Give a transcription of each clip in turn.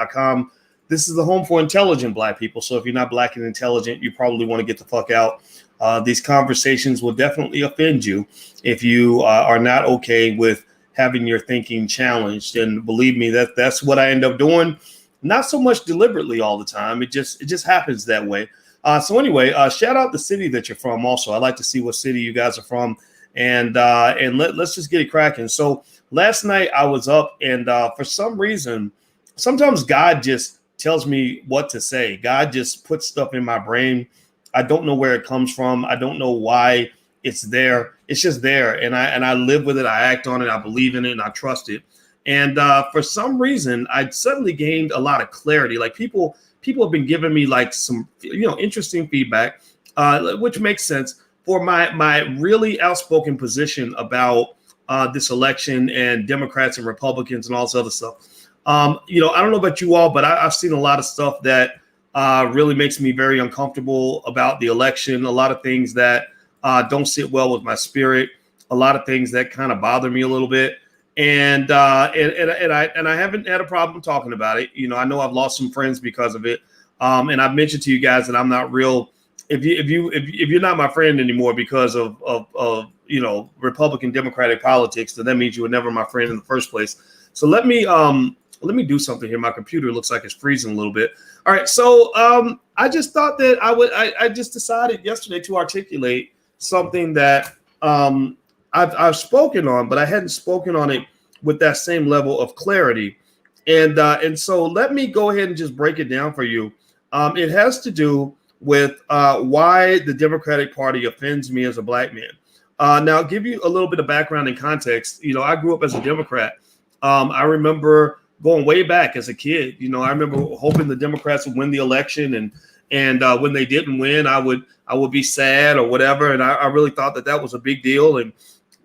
unequal.com. This is the home for intelligent Black people. So if you're not Black and intelligent, you probably want to get the fuck out. These conversations will definitely offend you if you are not okay with having your thinking challenged. And believe me, that's what I end up doing. Not so much deliberately all the time. It just happens that way. So anyway, shout out the city that you're from. Also, I'd like to see what city you guys are from, and let's just get it cracking. So last night I was up, and for some reason, sometimes God just tells me what to say. God just puts stuff in my brain. I don't know where it comes from. I don't know why it's there. It's just there, and I live with it. I act on it. I believe in it, and I trust it. And for some reason, I suddenly gained a lot of clarity. Like people have been giving me like some, interesting feedback, which makes sense for my really outspoken position about this election and Democrats and Republicans and all this other stuff. I don't know about you all, but I've seen a lot of stuff that really makes me very uncomfortable about the election. A lot of things that don't sit well with my spirit. A lot of things that kind of bother me a little bit. And I haven't had a problem talking about it. I know I've lost some friends because of it. And I've mentioned to you guys that I'm not real. If you're not my friend anymore because of Republican Democratic politics, then that means you were never my friend in the first place. So let me do something here. My computer looks like it's freezing a little bit. All right. So I just thought that I just decided yesterday to articulate something that I've spoken on, but I hadn't spoken on it with that same level of clarity. And so let me go ahead and just break it down for you. It has to do with why the Democratic Party offends me as a Black man. Now, I'll give you a little bit of background and context. I grew up as a Democrat. I remember going way back as a kid. I remember hoping the Democrats would win the election, and when they didn't win, I would be sad or whatever. And I really thought that was a big deal.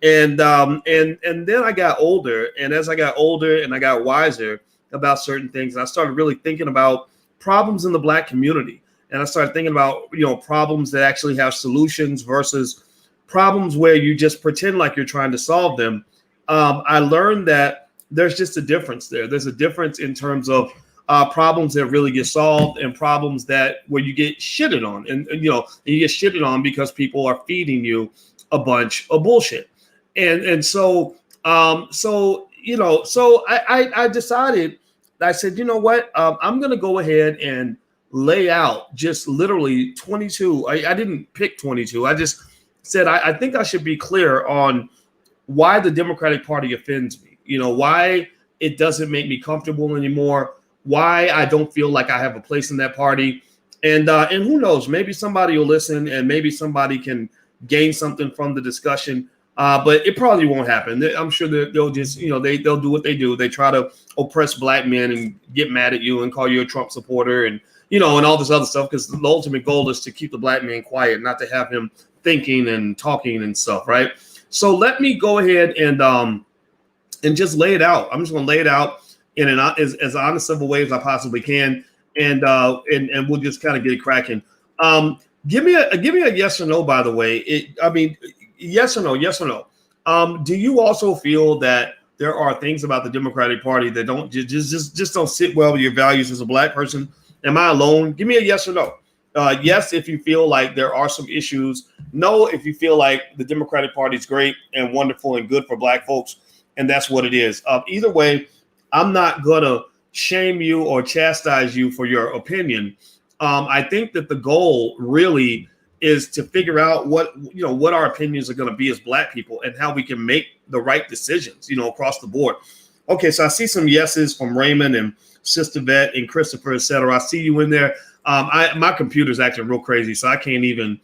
And then I got older, and as I got older and I got wiser about certain things, and I started really thinking about problems in the Black community. And I started thinking about, problems that actually have solutions versus problems where you just pretend like you're trying to solve them. I learned that there's just a difference there. There's a difference in terms of problems that really get solved and problems where you get shitted on. And you get shitted on because people are feeding you a bunch of bullshit. So I decided, I said, you know what, I'm going to go ahead and lay out just literally 22. I didn't pick 22. I just said, I think I should be clear on why the Democratic Party offends me, why it doesn't make me comfortable anymore, why I don't feel like I have a place in that party. And who knows, maybe somebody will listen and maybe somebody can gain something from the discussion. But it probably won't happen. I'm sure that they'll just, they'll do what they do. They try to oppress Black men and get mad at you and call you a Trump supporter and, and all this other stuff, because the ultimate goal is to keep the Black man quiet, not to have him thinking and talking and stuff, right? So let me go ahead and just lay it out. I'm just going to lay it out in as honest of a way as I possibly can, and we'll just kind of get it cracking. Give me a yes or no, by the way. Yes or no. Do you also feel that there are things about the Democratic Party that don't just don't sit well with your values as a Black person? Am I alone? Give me a yes or no. Yes, if you feel like there are some issues. No, if you feel like the Democratic Party is great and wonderful and good for Black folks, and that's what it is. Either way, I'm not gonna shame you or chastise you for your opinion. I think that the goal really is to figure out what our opinions are going to be as Black people and how we can make the right decisions, across the board. Okay, so I see some yeses from Raymond and Sister Vet and Christopher, etc. I see you in there. My computer's acting real crazy, so I can't even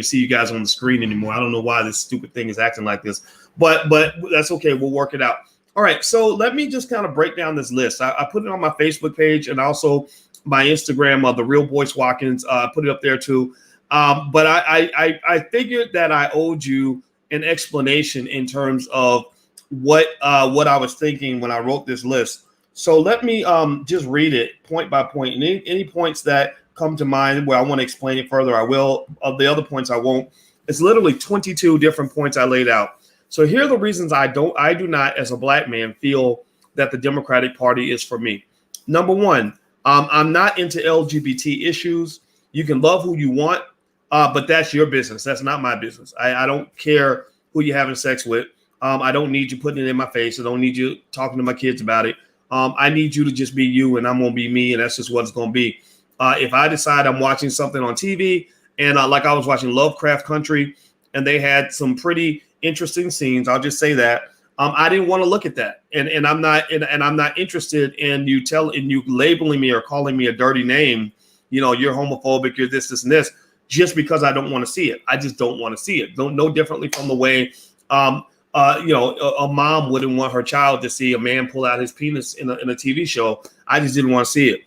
see you guys on the screen anymore. I don't know why this stupid thing is acting like this, but that's okay. We'll work it out. All right, so let me just kind of break down this list. I put it on my Facebook page and also my Instagram of The Real Boyce Watkins. I put it up there too. But I figured that I owed you an explanation in terms of what I was thinking when I wrote this list. So let me just read it point by point. And any points that come to mind where I want to explain it further, I will. Of the other points, I won't. It's literally 22 different points I laid out. So here are the reasons I do not, as a Black man, feel that the Democratic Party is for me. Number one, I'm not into LGBT issues. You can love who you want, but that's your business. That's not my business. I don't care who you're having sex with. I don't need you putting it in my face. I don't need you talking to my kids about it. I need you to just be you, and I'm going to be me, and that's just what it's going to be. If I decide I'm watching something on TV, and like I was watching Lovecraft Country, and they had some pretty interesting scenes, I'll just say that. I didn't want to look at that, and I'm not interested in you labeling me or calling me a dirty name. You know, you're homophobic, you're this, and this, just because I don't want to see it. I just don't want to see it. No differently from the way, a mom wouldn't want her child to see a man pull out his penis in a TV show. I just didn't want to see it.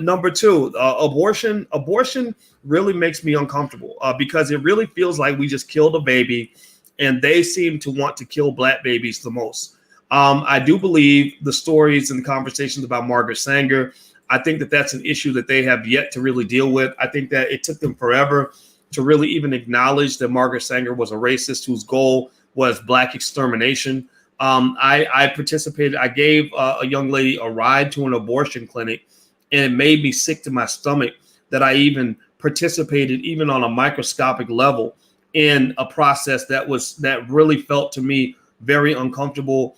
Number two, abortion. Abortion really makes me uncomfortable because it really feels like we just killed a baby. And they seem to want to kill black babies the most. I do believe the stories and the conversations about Margaret Sanger, I think that that's an issue that they have yet to really deal with. I think that it took them forever to really even acknowledge that Margaret Sanger was a racist whose goal was black extermination. I participated. I gave a young lady a ride to an abortion clinic, and it made me sick to my stomach that I even participated, even on a microscopic level, in a process that really felt to me very uncomfortable,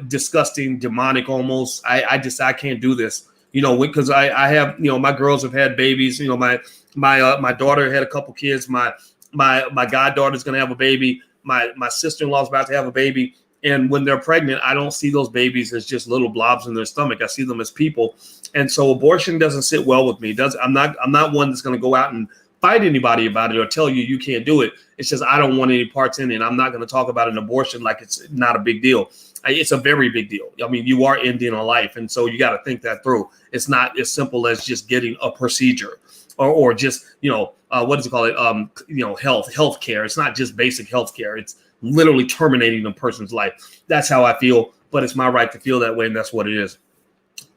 disgusting, demonic almost. I can't do this, because I have, my girls have had babies. My daughter had a couple kids. My goddaughter's gonna have a baby. My sister-in-law is about to have a baby. And when they're pregnant, I don't see those babies as just little blobs in their stomach. I see them as people. And so abortion doesn't sit well with me. I'm not one that's going to go out and fight anybody about it or tell you can't do it. It's just I don't want any parts in it. I'm not going to talk about an abortion like it's not a big deal. It's a very big deal. I mean, you are ending a life, and so you got to think that through. It's not as simple as just getting a procedure or just what does it call it? Health care. It's not just basic health care. It's literally terminating a person's life. That's how I feel, but it's my right to feel that way, and that's what it is.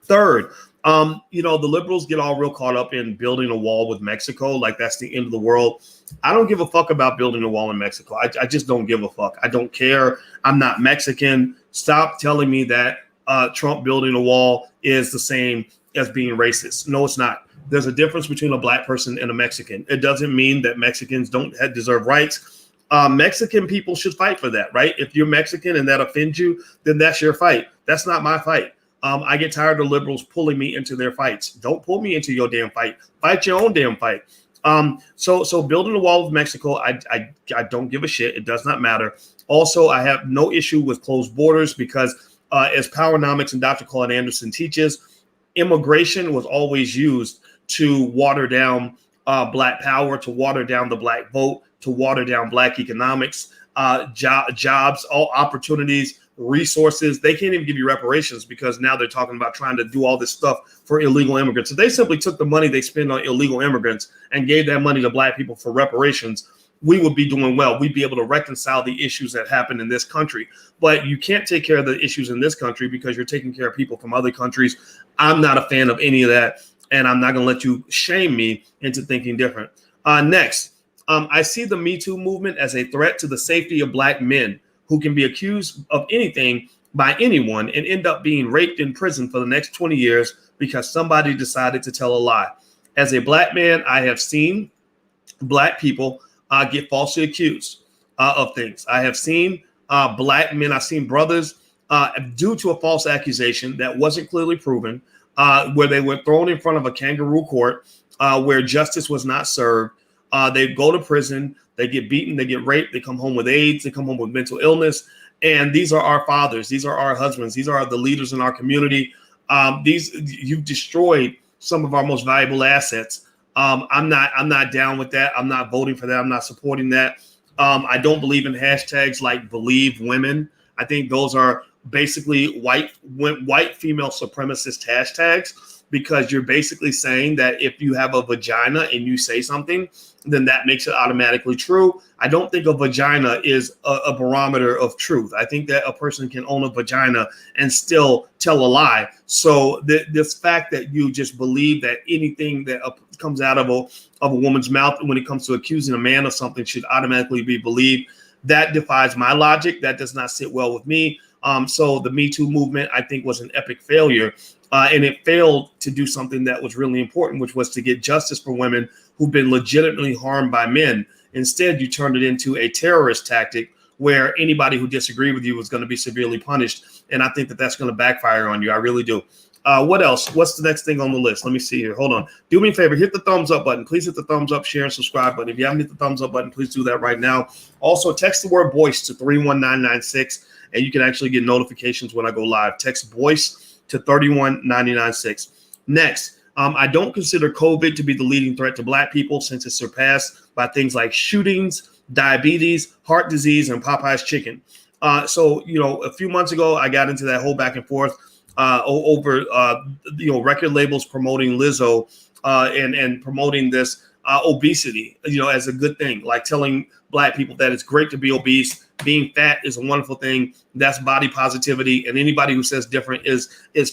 Third, the liberals get all real caught up in building a wall with Mexico, like that's the end of the world. I don't give a fuck about building a wall in Mexico. I just don't give a fuck. I don't care. I'm not Mexican. Stop telling me that Trump building a wall is the same as being racist. No, it's not. There's a difference between a black person and a Mexican. It doesn't mean that Mexicans don't deserve rights. Mexican people should fight for that, right? If you're Mexican and that offends you, then that's your fight. That's not my fight. I get tired of liberals pulling me into their fights. Don't pull me into your damn fight. Fight your own damn fight. So building a wall with Mexico, I don't give a shit. It does not matter. Also, I have no issue with closed borders because as Powernomics and Dr. Claude Anderson teaches, immigration was always used to water down black power, to water down the black vote, to water down black economics, jobs, all opportunities, resources. They can't even give you reparations because now they're talking about trying to do all this stuff for illegal immigrants. So they simply took the money they spend on illegal immigrants and gave that money to black people for reparations. We would be doing well. We'd be able to reconcile the issues that happen in this country. But you can't take care of the issues in this country because you're taking care of people from other countries. I'm not a fan of any of that, and I'm not going to let you shame me into thinking different. Next, I see the Me Too movement as a threat to the safety of black men who can be accused of anything by anyone and end up being raped in prison for the next 20 years because somebody decided to tell a lie. As a black man, I have seen black people get falsely accused of things. I have seen black men, I've seen brothers due to a false accusation that wasn't clearly proven, where they were thrown in front of a kangaroo court, where justice was not served. They go to prison, they get beaten, they get raped, they come home with AIDS, they come home with mental illness. And these are our fathers, these are our husbands, these are the leaders in our community. You've destroyed some of our most valuable assets. I'm not down with that. I'm not voting for that. I'm not supporting that. I don't believe in hashtags like believe women. I think those are basically white female supremacist hashtags, because you're basically saying that if you have a vagina and you say something, then that makes it automatically true. I don't think a vagina is a barometer of truth. I think that a person can own a vagina and still tell a lie. So this fact that you just believe that anything that comes out of a woman's mouth when it comes to accusing a man of something should automatically be believed, that defies my logic. That does not sit well with me. So the Me Too movement, I think, was an epic failure. And it failed to do something that was really important, which was to get justice for women who've been legitimately harmed by men. Instead, you turned it into a terrorist tactic where anybody who disagreed with you was going to be severely punished. And I think that that's going to backfire on you. I really do. What else? What's the next thing on the list? Let me see here. Hold on. Do me a favor. Hit the thumbs up button. Please hit the thumbs up, share, and subscribe button. If you haven't hit the thumbs up button, please do that right now. Also, text the word voice to 31996, and you can actually get notifications when I go live. Text voice to 31996. Next, I don't consider COVID to be the leading threat to Black people since it's surpassed by things like shootings, diabetes, heart disease, and Popeye's chicken. So, a few months ago, I got into that whole back and forth over record labels promoting Lizzo and promoting this obesity, as a good thing, like telling Black people that it's great to be obese. Being fat is a wonderful thing. That's body positivity. And anybody who says different is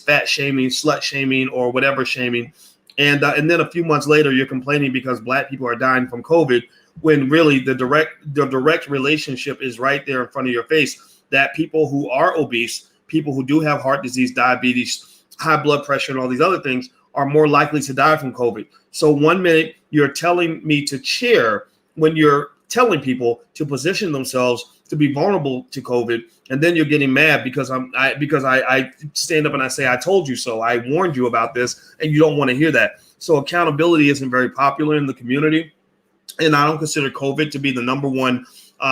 fat shaming, slut shaming, or whatever shaming. And then a few months later, you're complaining because Black people are dying from COVID, when really the direct relationship is right there in front of your face, that people who are obese, people who do have heart disease, diabetes, high blood pressure, and all these other things are more likely to die from COVID. So 1 minute you're telling me to cheer when you're telling people to position themselves to be vulnerable to COVID, and then you're getting mad because I stand up and I say, I told you so, I warned you about this, and you don't want to hear that. So accountability isn't very popular in the community, and I don't consider COVID to be the number one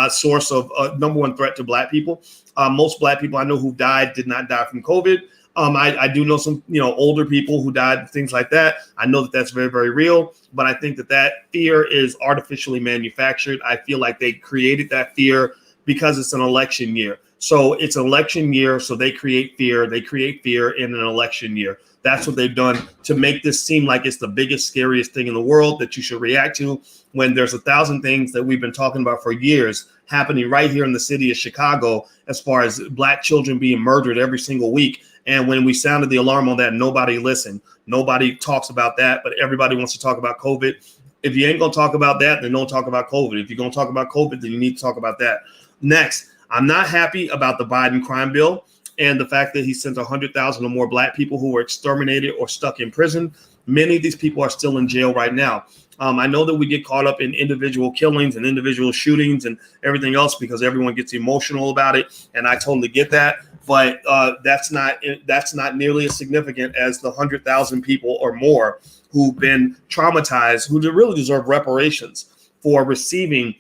source of number one threat to Black people. Most Black people I know who died did not die from COVID. I do know some, older people who died, things like that. I know that that's very, very real, but I think that fear is artificially manufactured. I feel like they created that fear because it's an election year. So it's an election year, so they create fear. They create fear in an election year. That's what they've done to make this seem like it's the biggest, scariest thing in the world that you should react to, when there's 1,000 things that we've been talking about for years happening right here in the city of Chicago, as far as Black children being murdered every single week. And when we sounded the alarm on that, nobody listened. Nobody talks about that, but everybody wants to talk about COVID. If you ain't going to talk about that, then don't talk about COVID. If you're going to talk about COVID, then you need to talk about that. Next, I'm not happy about the Biden crime bill and the fact that he sent 100,000 or more Black people who were exterminated or stuck in prison. Many of these people are still in jail right now. I know that we get caught up in individual killings and individual shootings and everything else because everyone gets emotional about it, and I totally get that. But that's not nearly as significant as the 100,000 people or more who've been traumatized, who really deserve reparations for receiving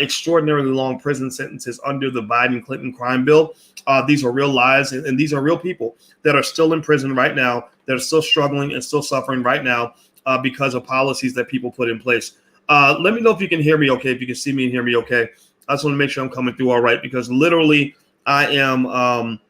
extraordinarily long prison sentences under the Biden-Clinton crime bill. These are real lives, and these are real people that are still in prison right now, that are still struggling and still suffering right now because of policies that people put in place. Let me know if you can hear me okay, if you can see me and hear me okay. I just want to make sure I'm coming through all right, because literally I am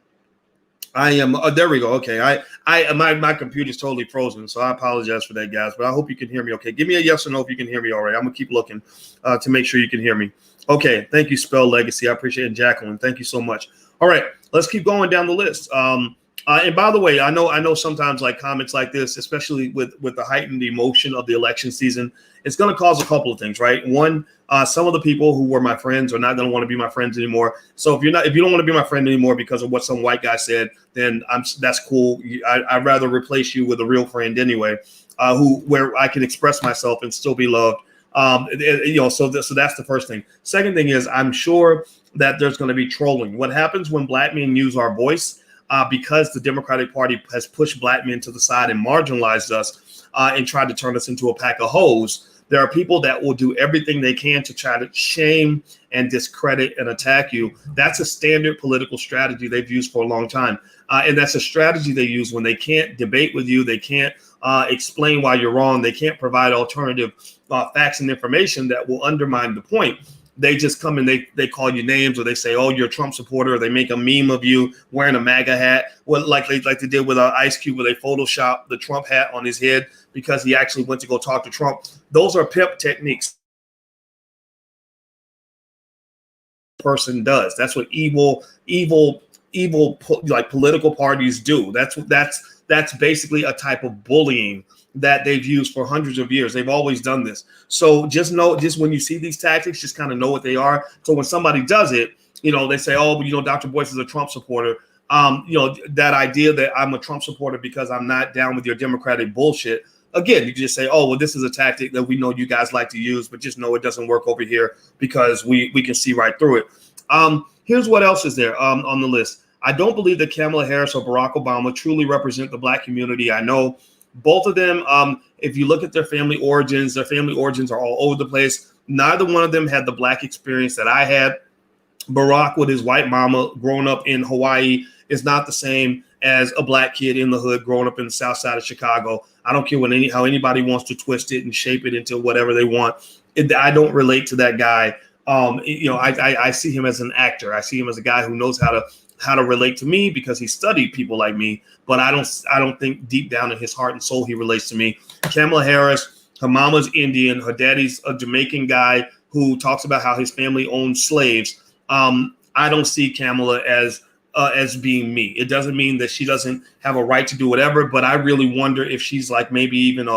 there we go. Okay. My computer's totally frozen, so I apologize for that, guys, but I hope you can hear me okay. Give me a yes or no if you can hear me all right. I'm gonna keep looking to make sure you can hear me. Okay. Thank you, Spell Legacy. I appreciate it. Jacqueline, thank you so much. All right, let's keep going down the list. And by the way, I know sometimes like comments like this, especially with the heightened emotion of the election season, it's going to cause a couple of things, right? One, some of the people who were my friends are not going to want to be my friends anymore. So if you don't want to be my friend anymore because of what some white guy said, then that's cool. I'd rather replace you with a real friend anyway, where I can express myself and still be loved. So that's the first thing. Second thing is, I'm sure that there's going to be trolling. What happens when Black men use our voice? Because the Democratic Party has pushed Black men to the side and marginalized us and tried to turn us into a pack of hoes. There are people that will do everything they can to try to shame and discredit and attack you. That's a standard political strategy they've used for a long time. And that's a strategy they use when they can't debate with you. They can't explain why you're wrong. They can't provide alternative facts and information that will undermine the point. They just come and they call you names, or they say, oh, you're a Trump supporter, or they make a meme of you wearing a MAGA hat. Well, like they did with Ice Cube, where they Photoshop the Trump hat on his head because he actually went to go talk to Trump. Those are pimp techniques. Person does. That's what evil like political parties do. That's basically a type of bullying that they've used for hundreds of years. They've always done this. So just when you see these tactics, just kind of know what they are. So when somebody does it, they say, oh, Dr. Boyce is a Trump supporter. That idea that I'm a Trump supporter because I'm not down with your Democratic bullshit. Again, you just say, oh, well, this is a tactic that we know you guys like to use, but just know it doesn't work over here because we can see right through it. Here's what else is there on the list. I don't believe that Kamala Harris or Barack Obama truly represent the Black community. I know both of them, if you look at their family origins are all over the place. Neither one of them had the Black experience that I had. Barack with his white mama growing up in Hawaii is not the same as a Black kid in the hood growing up in the south side of Chicago. I don't care how anybody wants to twist it and shape it into whatever they want. I don't relate to that guy. I see him as an actor. I see him as a guy who knows how to relate to me because he studied people like me. But I don't think deep down in his heart and soul he relates to me. Kamala Harris, her mama's Indian, her daddy's a Jamaican guy who talks about how his family owned slaves. I don't see Kamala as being me. It doesn't mean that she doesn't have a right to do whatever, but I really wonder if she's like maybe even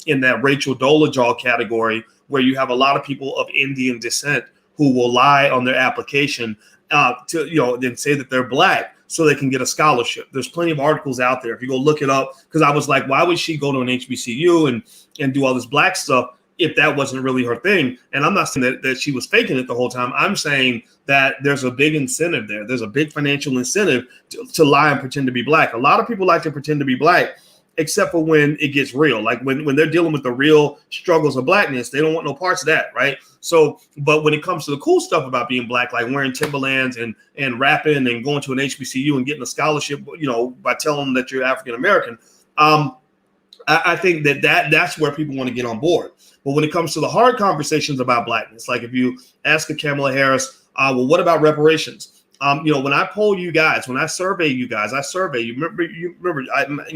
in that Rachel Dolezal category where you have a lot of people of Indian descent who will lie on their application then say that they're Black so they can get a scholarship. There's plenty of articles out there. If you go look it up, because I was like, why would she go to an HBCU and do all this Black stuff if that wasn't really her thing? And I'm not saying that she was faking it the whole time. I'm saying that there's a big incentive there. There's a big financial incentive to lie and pretend to be Black. A lot of people like to pretend to be Black, except for when it gets real. Like when they're dealing with the real struggles of Blackness, they don't want no parts of that, right? So, but when it comes to the cool stuff about being Black, like wearing Timberlands and rapping and going to an HBCU and getting a scholarship, by telling them that you're African American, I think that's where people want to get on board. But when it comes to the hard conversations about Blackness, like if you ask a Kamala Harris, well, what about reparations? When I poll you guys, when I survey you guys, remember,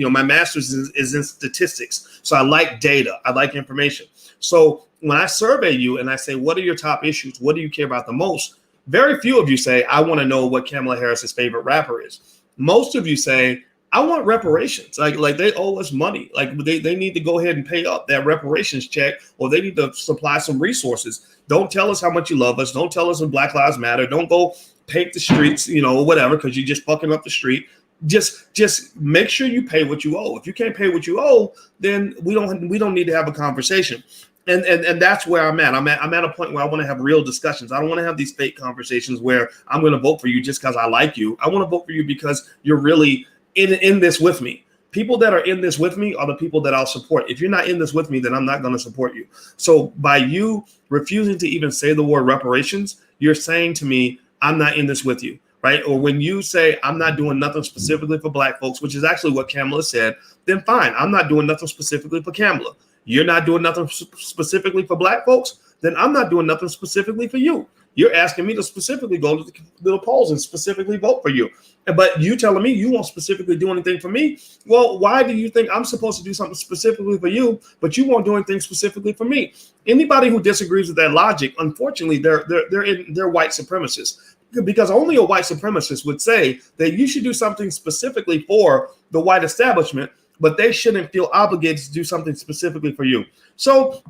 my master's is in statistics. So I like data. I like information. So when I survey you and I say, what are your top issues? What do you care about the most? Very few of you say, I want to know what Kamala Harris's favorite rapper is. Most of you say, I want reparations. Like they owe us money. Like they need to go ahead and pay up that reparations check, or they need to supply some resources. Don't tell us how much you love us. Don't tell us when Black Lives Matter. Don't go paint the streets, whatever, because you're just fucking up the street. Just make sure you pay what you owe. If you can't pay what you owe, then we don't need to have a conversation. And that's where I'm at. I'm at a point where I want to have real discussions. I don't want to have these fake conversations where I'm going to vote for you just because I like you. I want to vote for you because you're really in this with me. People that are in this with me are the people that I'll support. If you're not in this with me, then I'm not going to support you. So by you refusing to even say the word reparations, you're saying to me, I'm not in this with you, right? Or when you say I'm not doing nothing specifically for Black folks, which is actually what Kamala said, then fine. I'm not doing nothing specifically for Kamala. You're not doing nothing specifically for Black folks, then I'm not doing nothing specifically for you. You're asking me to specifically go to the polls and specifically vote for you. But you telling me you won't specifically do anything for me. Well, why do you think I'm supposed to do something specifically for you, but you won't do anything specifically for me? Anybody who disagrees with that logic, unfortunately, they're white supremacists. Because only a white supremacist would say that you should do something specifically for the white establishment, but they shouldn't feel obligated to do something specifically for you. So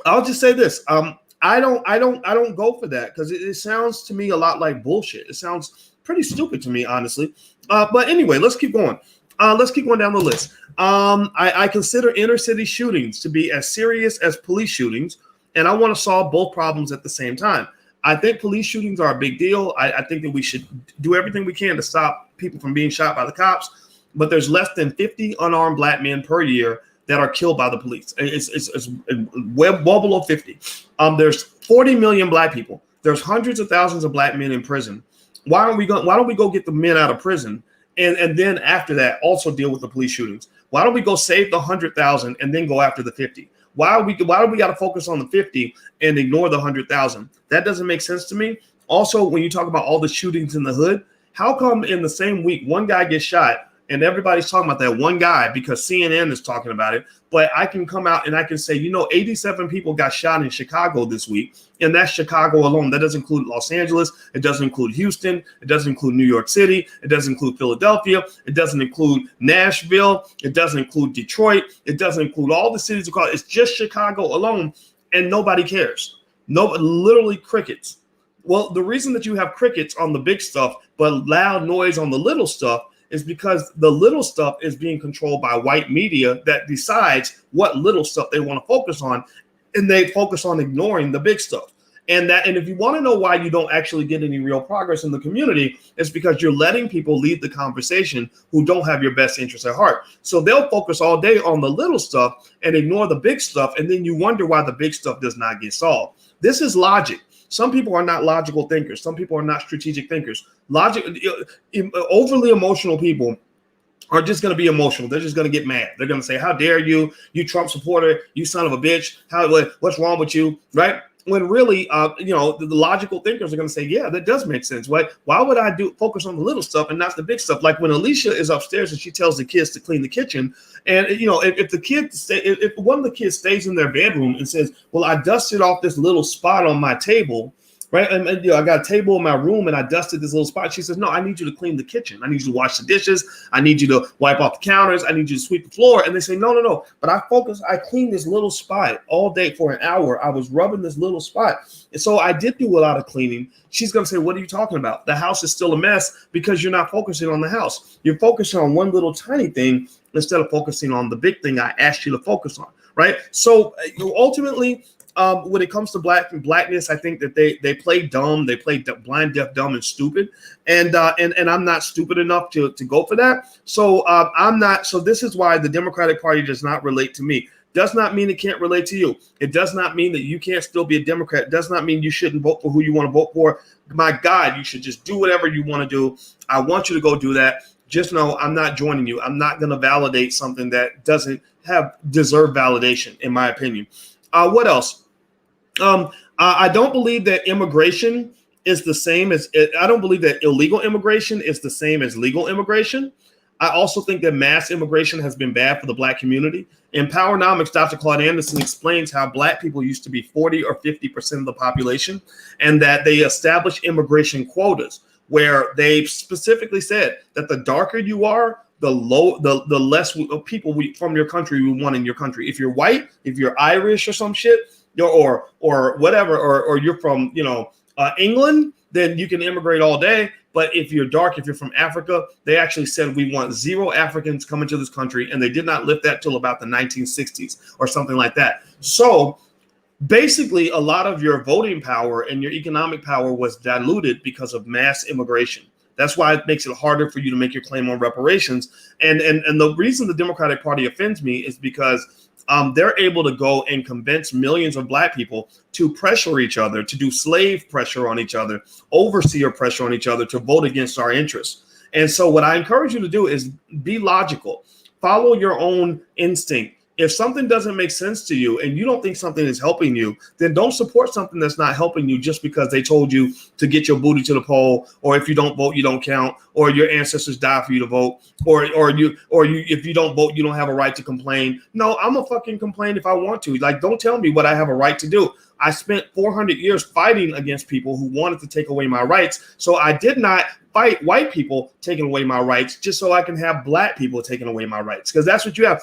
I'll just say this. I don't go for that because it sounds to me a lot like bullshit. It sounds pretty stupid to me, honestly. But anyway, let's keep going. Let's keep going down the list. I consider inner city shootings to be as serious as police shootings, and I want to solve both problems at the same time. I think police shootings are a big deal. I think that we should do everything we can to stop people from being shot by the cops. But there's less than 50 unarmed Black men per year that are killed by the police. It's well below 50. There's 40 million Black people. There's hundreds of thousands of Black men in prison. Why don't we go get the men out of prison and then after that also deal with the police shootings? Why don't we go save the 100,000 and then go after the 50? Why do we got to focus on the 50 and ignore the 100,000? That doesn't make sense to me. Also, when you talk about all the shootings in the hood, how come in the same week one guy gets shot and everybody's talking about that one guy because CNN is talking about it, but I can come out and I can say, 87 people got shot in Chicago this week, and that's Chicago alone. That doesn't include Los Angeles. It doesn't include Houston. It doesn't include New York City. It doesn't include Philadelphia. It doesn't include Nashville. It doesn't include Detroit. It doesn't include all the cities across. It's just Chicago alone, and nobody cares. No, literally crickets. Well, the reason that you have crickets on the big stuff, but loud noise on the little stuff is because the little stuff is being controlled by white media that decides what little stuff they want to focus on, and they focus on ignoring the big stuff. And if you want to know why you don't actually get any real progress in the community, it's because you're letting people lead the conversation who don't have your best interests at heart. So they'll focus all day on the little stuff and ignore the big stuff, and then you wonder why the big stuff does not get solved. This is logic. Some people are not logical thinkers. Some people are not strategic thinkers. Overly emotional people are just going to be emotional. They're just going to get mad. They're going to say, "How dare you, you Trump supporter, you son of a bitch? What's wrong with you?" Right? When really, the logical thinkers are going to say, "Yeah, that does make sense. Why would I focus on the little stuff and not the big stuff?" Like when Alicia is upstairs and she tells the kids to clean the kitchen, and if one of the kids stays in their bedroom and says, "Well, I dusted off this little spot on my table." Right. And I got a table in my room and I dusted this little spot. She says, "No, I need you to clean the kitchen. I need you to wash the dishes. I need you to wipe off the counters. I need you to sweep the floor." And they say, no. But I cleaned this little spot all day for an hour. I was rubbing this little spot. And so I did do a lot of cleaning. She's going to say, "What are you talking about? The house is still a mess because you're not focusing on the house. You're focusing on one little tiny thing instead of focusing on the big thing I asked you to focus on." Right. So ultimately, when it comes to blackness, I think that they play dumb, they play blind, deaf, dumb, and stupid, and I'm not stupid enough to go for that. So I'm not. So this is why the Democratic Party does not relate to me. Does not mean it can't relate to you. It does not mean that you can't still be a Democrat. It does not mean you shouldn't vote for who you want to vote for. My God, you should just do whatever you want to do. I want you to go do that. Just know I'm not joining you. I'm not going to validate something that doesn't deserve validation, in my opinion. What else? I don't believe that immigration is the same as I don't believe that illegal immigration is the same as legal immigration. I also think that mass immigration has been bad for the Black community. In Powernomics, Dr. Claude Anderson explains how Black people used to be 40 or 50% of the population, and that they established immigration quotas where they specifically said that the darker you are, the less people from your country we want in your country. If you're white, if you're Irish or some shit, or whatever, or you're from England, then you can immigrate all day. But if you're dark, if you're from Africa, they actually said we want 0 Africans coming to this country, and they did not lift that till about the 1960s or something like that. So basically, a lot of your voting power and your economic power was diluted because of mass immigration. That's why it makes it harder for you to make your claim on reparations. And the reason the Democratic Party offends me is because they're able to go and convince millions of Black people to pressure each other, to do slave pressure on each other, overseer pressure on each other to vote against our interests. And so what I encourage you to do is be logical, follow your own instinct. If something doesn't make sense to you and you don't think something is helping you, then don't support something that's not helping you just because they told you to get your booty to the poll, or if you don't vote, you don't count, or your ancestors died for you to vote, or if you don't vote, you don't have a right to complain. No, I'm gonna fucking complain if I want to. Like, don't tell me what I have a right to do. I spent 400 years fighting against people who wanted to take away my rights. So I did not fight white people taking away my rights just so I can have Black people taking away my rights. Because that's what you have.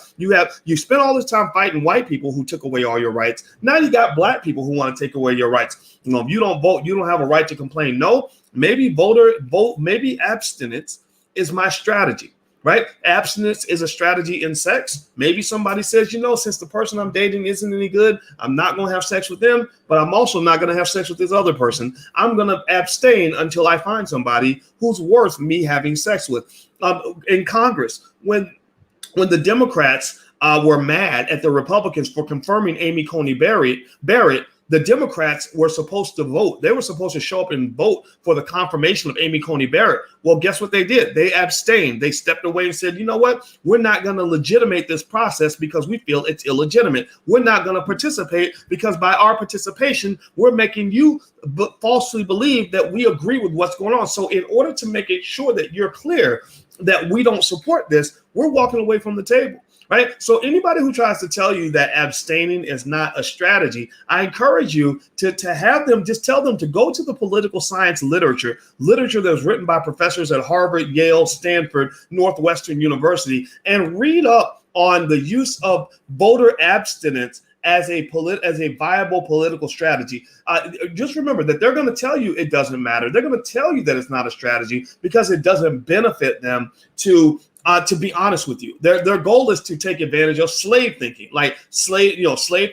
You spent all this time fighting white people who took away all your rights. Now you got Black people who want to take away your rights. If you don't vote, you don't have a right to complain. No, maybe maybe abstinence is my strategy. Right? Abstinence is a strategy in sex. Maybe somebody says, since the person I'm dating isn't any good, I'm not going to have sex with them, but I'm also not going to have sex with this other person. I'm going to abstain until I find somebody who's worth me having sex with. In Congress, when the Democrats were mad at the Republicans for confirming Amy Coney Barrett, the Democrats were supposed to vote. They were supposed to show up and vote for the confirmation of Amy Coney Barrett. Well, guess what they did? They abstained. They stepped away and said, you know what? We're not going to legitimate this process because we feel it's illegitimate. We're not going to participate because by our participation, we're making you falsely believe that we agree with what's going on. So in order to make it sure that you're clear that we don't support this, we're walking away from the table. Right. So anybody who tries to tell you that abstaining is not a strategy, I encourage you to have them, just tell them to go to the political science literature that was written by professors at Harvard, Yale, Stanford, Northwestern University, and read up on the use of voter abstinence as a viable political strategy. Just remember that they're going to tell you it doesn't matter. They're going to tell you that it's not a strategy because it doesn't benefit them to be honest with you. Their goal is to take advantage of slave thinking, like slave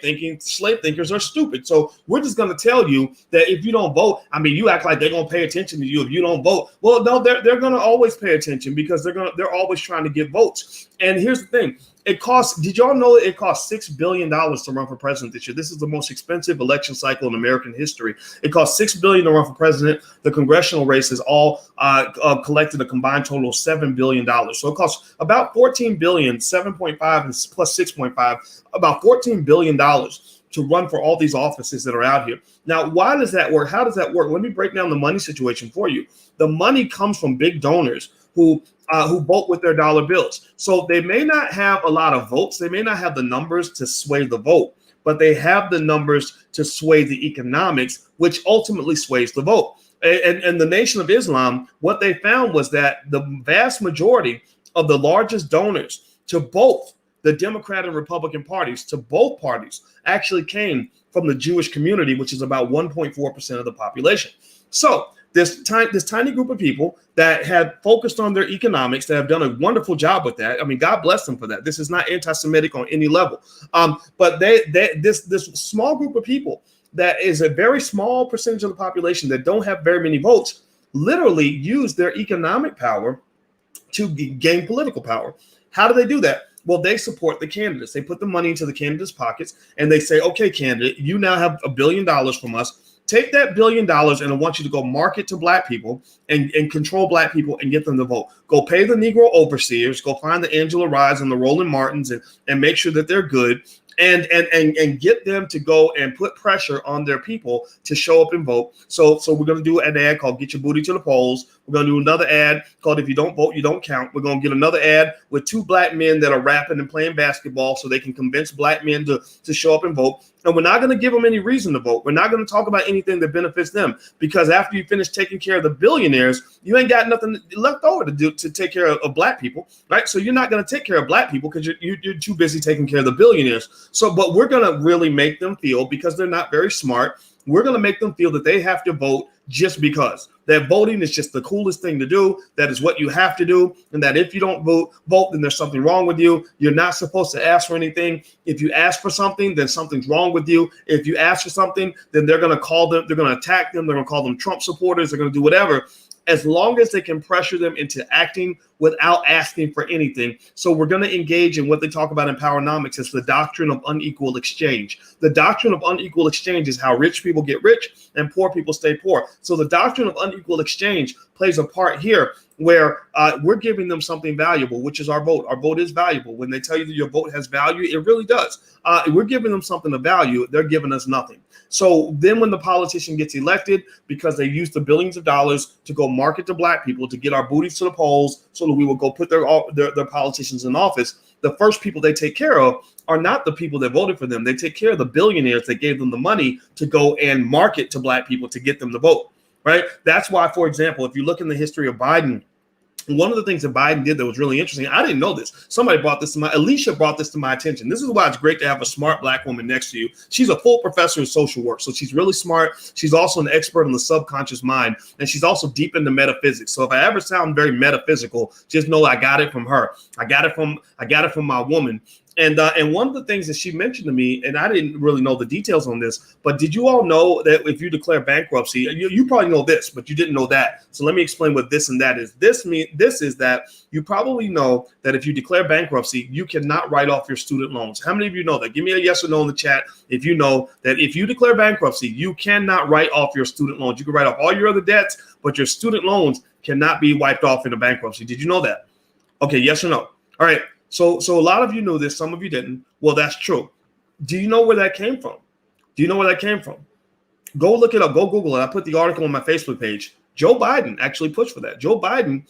thinkers are stupid. So we're just going to tell you that if you don't vote, I mean, you act like they're going to pay attention to you if you don't vote. Well, no, they're going to always pay attention because they're always trying to get votes. And here's the thing. Did y'all know it cost $6 billion to run for president this year? This is the most expensive election cycle in American history. It cost $6 billion to run for president. The congressional races all collected a combined total of $7 billion. So it costs about $14 billion, 7.5 and plus 6.5, about $14 billion to run for all these offices that are out here. Now, why does that work? How does that work? Let me break down the money situation for you. The money comes from big donors who vote with their dollar bills. So they may not have a lot of votes. They may not have the numbers to sway the vote, but they have the numbers to sway the economics, which ultimately sways the vote. And the Nation of Islam, what they found was that the vast majority of the largest donors to both the Democrat and Republican parties, to both parties, actually came from the Jewish community, which is about 1.4% of the population. So this tiny group of people that have focused on their economics, that have done a wonderful job with that. I mean, God bless them for that. This is not anti-Semitic on any level. But this small group of people that is a very small percentage of the population that don't have very many votes, literally use their economic power to gain political power. How do they do that? Well, they support the candidates. They put the money into the candidates' pockets and they say, okay, candidate, you now have $1 billion from us. Take that $1 billion and I want you to go market to black people and control black people and get them to vote. Go pay the Negro overseers, go find the Angela Ryes and the Roland Martins and make sure that they're good and get them to go and put pressure on their people to show up and vote. So we're going to do an ad called Get Your Booty to the Polls. We're going to do another ad called If You Don't Vote, You Don't Count. We're going to get another ad with 2 black men that are rapping and playing basketball so they can convince black men to show up and vote. And we're not going to give them any reason to vote. We're not going to talk about anything that benefits them because after you finish taking care of the billionaires, you ain't got nothing left over to take care of black people, right? So you're not going to take care of black people because you're too busy taking care of the billionaires. So, but we're going to really make them feel, because they're not very smart, we're going to make them feel that they have to vote just because. That voting is just the coolest thing to do. That is what you have to do. And that if you don't vote, then there's something wrong with you. You're not supposed to ask for anything. If you ask for something, then something's wrong with you. If you ask for something, then they're going to call them, they're going to attack them. They're going to call them Trump supporters. They're going to do whatever, as long as they can pressure them into acting without asking for anything. So we're going to engage in what they talk about in Powernomics as the doctrine of unequal exchange. The doctrine of unequal exchange is how rich people get rich and poor people stay poor. So the doctrine of unequal exchange plays a part here where we're giving them something valuable, which is our vote. Our vote is valuable. When they tell you that your vote has value, it really does. We're giving them something of value. They're giving us nothing. So then when the politician gets elected, because they use the billions of dollars to go market to black people, to get our booties to the polls so that we will go put their politicians in office, the first people they take care of are not the people that voted for them. They take care of the billionaires that gave them the money to go and market to black people to get them to vote, right? That's why, for example, if you look in the history of Biden, one of the things that Biden did that was really interesting, I didn't know this. Alicia brought this to my attention. This is why it's great to have a smart black woman next to you. She's a full professor in social work, so she's really smart. She's also an expert on the subconscious mind, and she's also deep into metaphysics. So if I ever sound very metaphysical, just know I got it from her. I got it from my woman. And one of the things that she mentioned to me, and I didn't really know the details on this, but did you all know that if you declare bankruptcy, you probably know this, but you didn't know that. So let me explain what this and that is. This is that you probably know that if you declare bankruptcy, you cannot write off your student loans. How many of you know that? Give me a yes or no in the chat if you know that if you declare bankruptcy, you cannot write off your student loans. You can write off all your other debts, but your student loans cannot be wiped off in a bankruptcy. Did you know that? Okay, yes or no? All right. So a lot of you knew this, some of you didn't. Well, that's true. Do you know where that came from? Go look it up. Go Google it. I put the article on my Facebook page. Joe Biden actually pushed for that. Joe Biden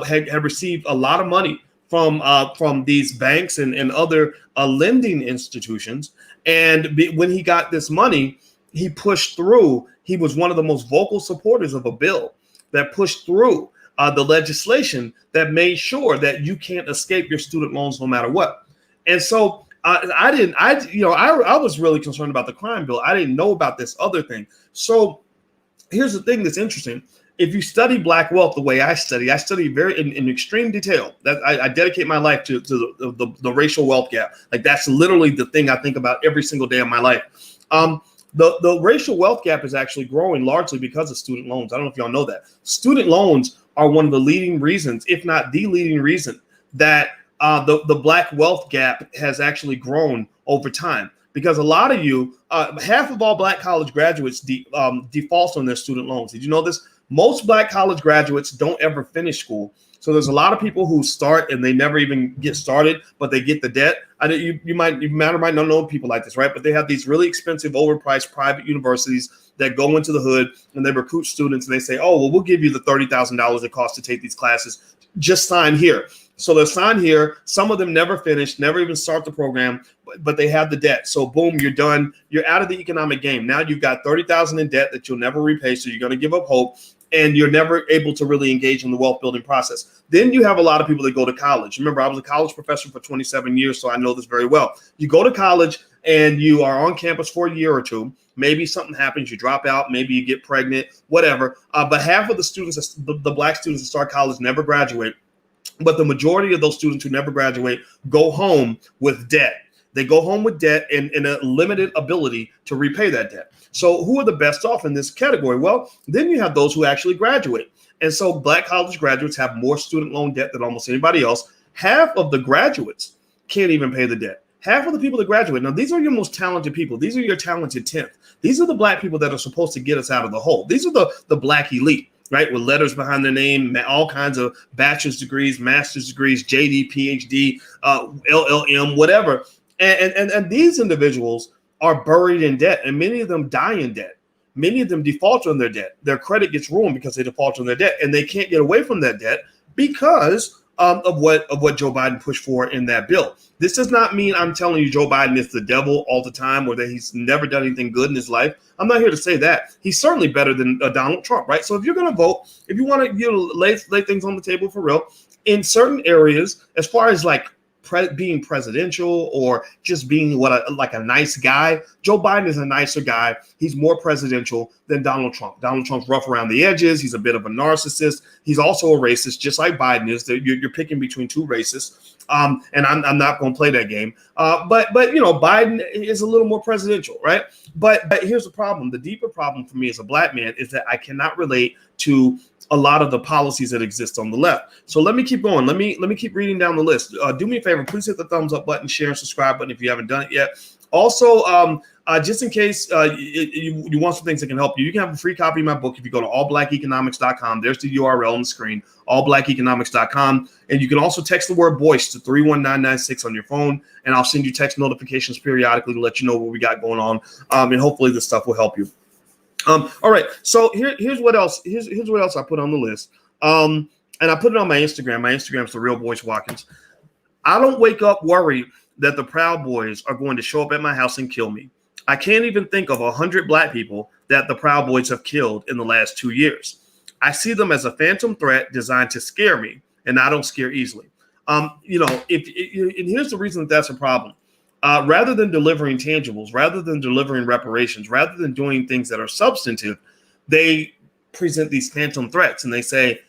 had received a lot of money from these banks and other lending institutions. And when he got this money, he pushed through. He was one of the most vocal supporters of a bill that pushed through the legislation that made sure that you can't escape your student loans no matter what. And so I was really concerned about the crime bill. I didn't know about this other thing. So here's the thing that's interesting. If you study black wealth the way I study very in extreme detail. That I dedicate my life to the racial wealth gap. Like that's literally the thing I think about every single day of my life. The racial wealth gap is actually growing largely because of student loans. I don't know if y'all know that. Student loans are one of the leading reasons, if not the leading reason, that the black wealth gap has actually grown over time. Because a lot of you, half of all black college graduates default on their student loans. Did you know this? Most black college graduates don't ever finish school. So there's a lot of people who start and they never even get started, but they get the debt. You might not know people like this, right? But they have these really expensive, overpriced private universities that go into the hood and they recruit students and they say, oh, well, we'll give you the $30,000 it costs to take these classes. Just sign here. So they're signed here. Some of them never finish, never even start the program, but they have the debt. So boom, you're done. You're out of the economic game. Now you've got $30,000 in debt that you'll never repay. So you're going to give up hope. And you're never able to really engage in the wealth building process. Then you have a lot of people that go to college. Remember, I was a college professor for 27 years, so I know this very well. You go to college and you are on campus for a year or two. Maybe something happens, you drop out, maybe you get pregnant, whatever. But half of the students, the black students that start college never graduate. But the majority of those students who never graduate go home with debt. They go home with debt and a limited ability to repay that debt. So who are the best off in this category? Well, then you have those who actually graduate. And so black college graduates have more student loan debt than almost anybody else. Half of the graduates can't even pay the debt. Half of the people that graduate. Now, these are your most talented people. These are your talented 10th. These are the black people that are supposed to get us out of the hole. These are the black elite, right? With letters behind their name, all kinds of bachelor's degrees, master's degrees, JD, PhD, LLM, whatever. And these individuals are buried in debt, and many of them die in debt. Many of them default on their debt. Their credit gets ruined because they default on their debt, and they can't get away from that debt because of what Joe Biden pushed for in that bill. This does not mean I'm telling you Joe Biden is the devil all the time or that he's never done anything good in his life. I'm not here to say that. He's certainly better than Donald Trump, right? So if you're going to vote, if you want to lay things on the table for real, in certain areas, as far as like being presidential or just being like a nice guy, Joe Biden is a nicer guy. He's more presidential than Donald Trump. Donald Trump's rough around the edges. He's a bit of a narcissist. He's also a racist, just like Biden is. You're picking between two racists. And I'm not going to play that game. But Biden is a little more presidential, right? But here's the problem. The deeper problem for me as a black man is that I cannot relate to a lot of the policies that exist on the left. So let me keep going. Let me keep reading down the list. Do me a favor, please hit the thumbs up button, share and subscribe button if you haven't done it yet. Also, just in case you want some things that can help you, you can have a free copy of my book if you go to allblackeconomics.com. There's the URL on the screen, allblackeconomics.com. And you can also text the word voice to 31996 on your phone, and I'll send you text notifications periodically to let you know what we got going on. And hopefully this stuff will help you. All right. So here's what else. Here's what else I put on the list. And I put it on my Instagram. My Instagram's the Real Boys Watkins. I don't wake up worried that the Proud Boys are going to show up at my house and kill me. I can't even think of 100 black people that the Proud Boys have killed in the last 2 years. I see them as a phantom threat designed to scare me, and I don't scare easily. And here's the reason that's a problem. Rather than delivering tangibles, rather than delivering reparations, rather than doing things that are substantive, they present these phantom threats and they say,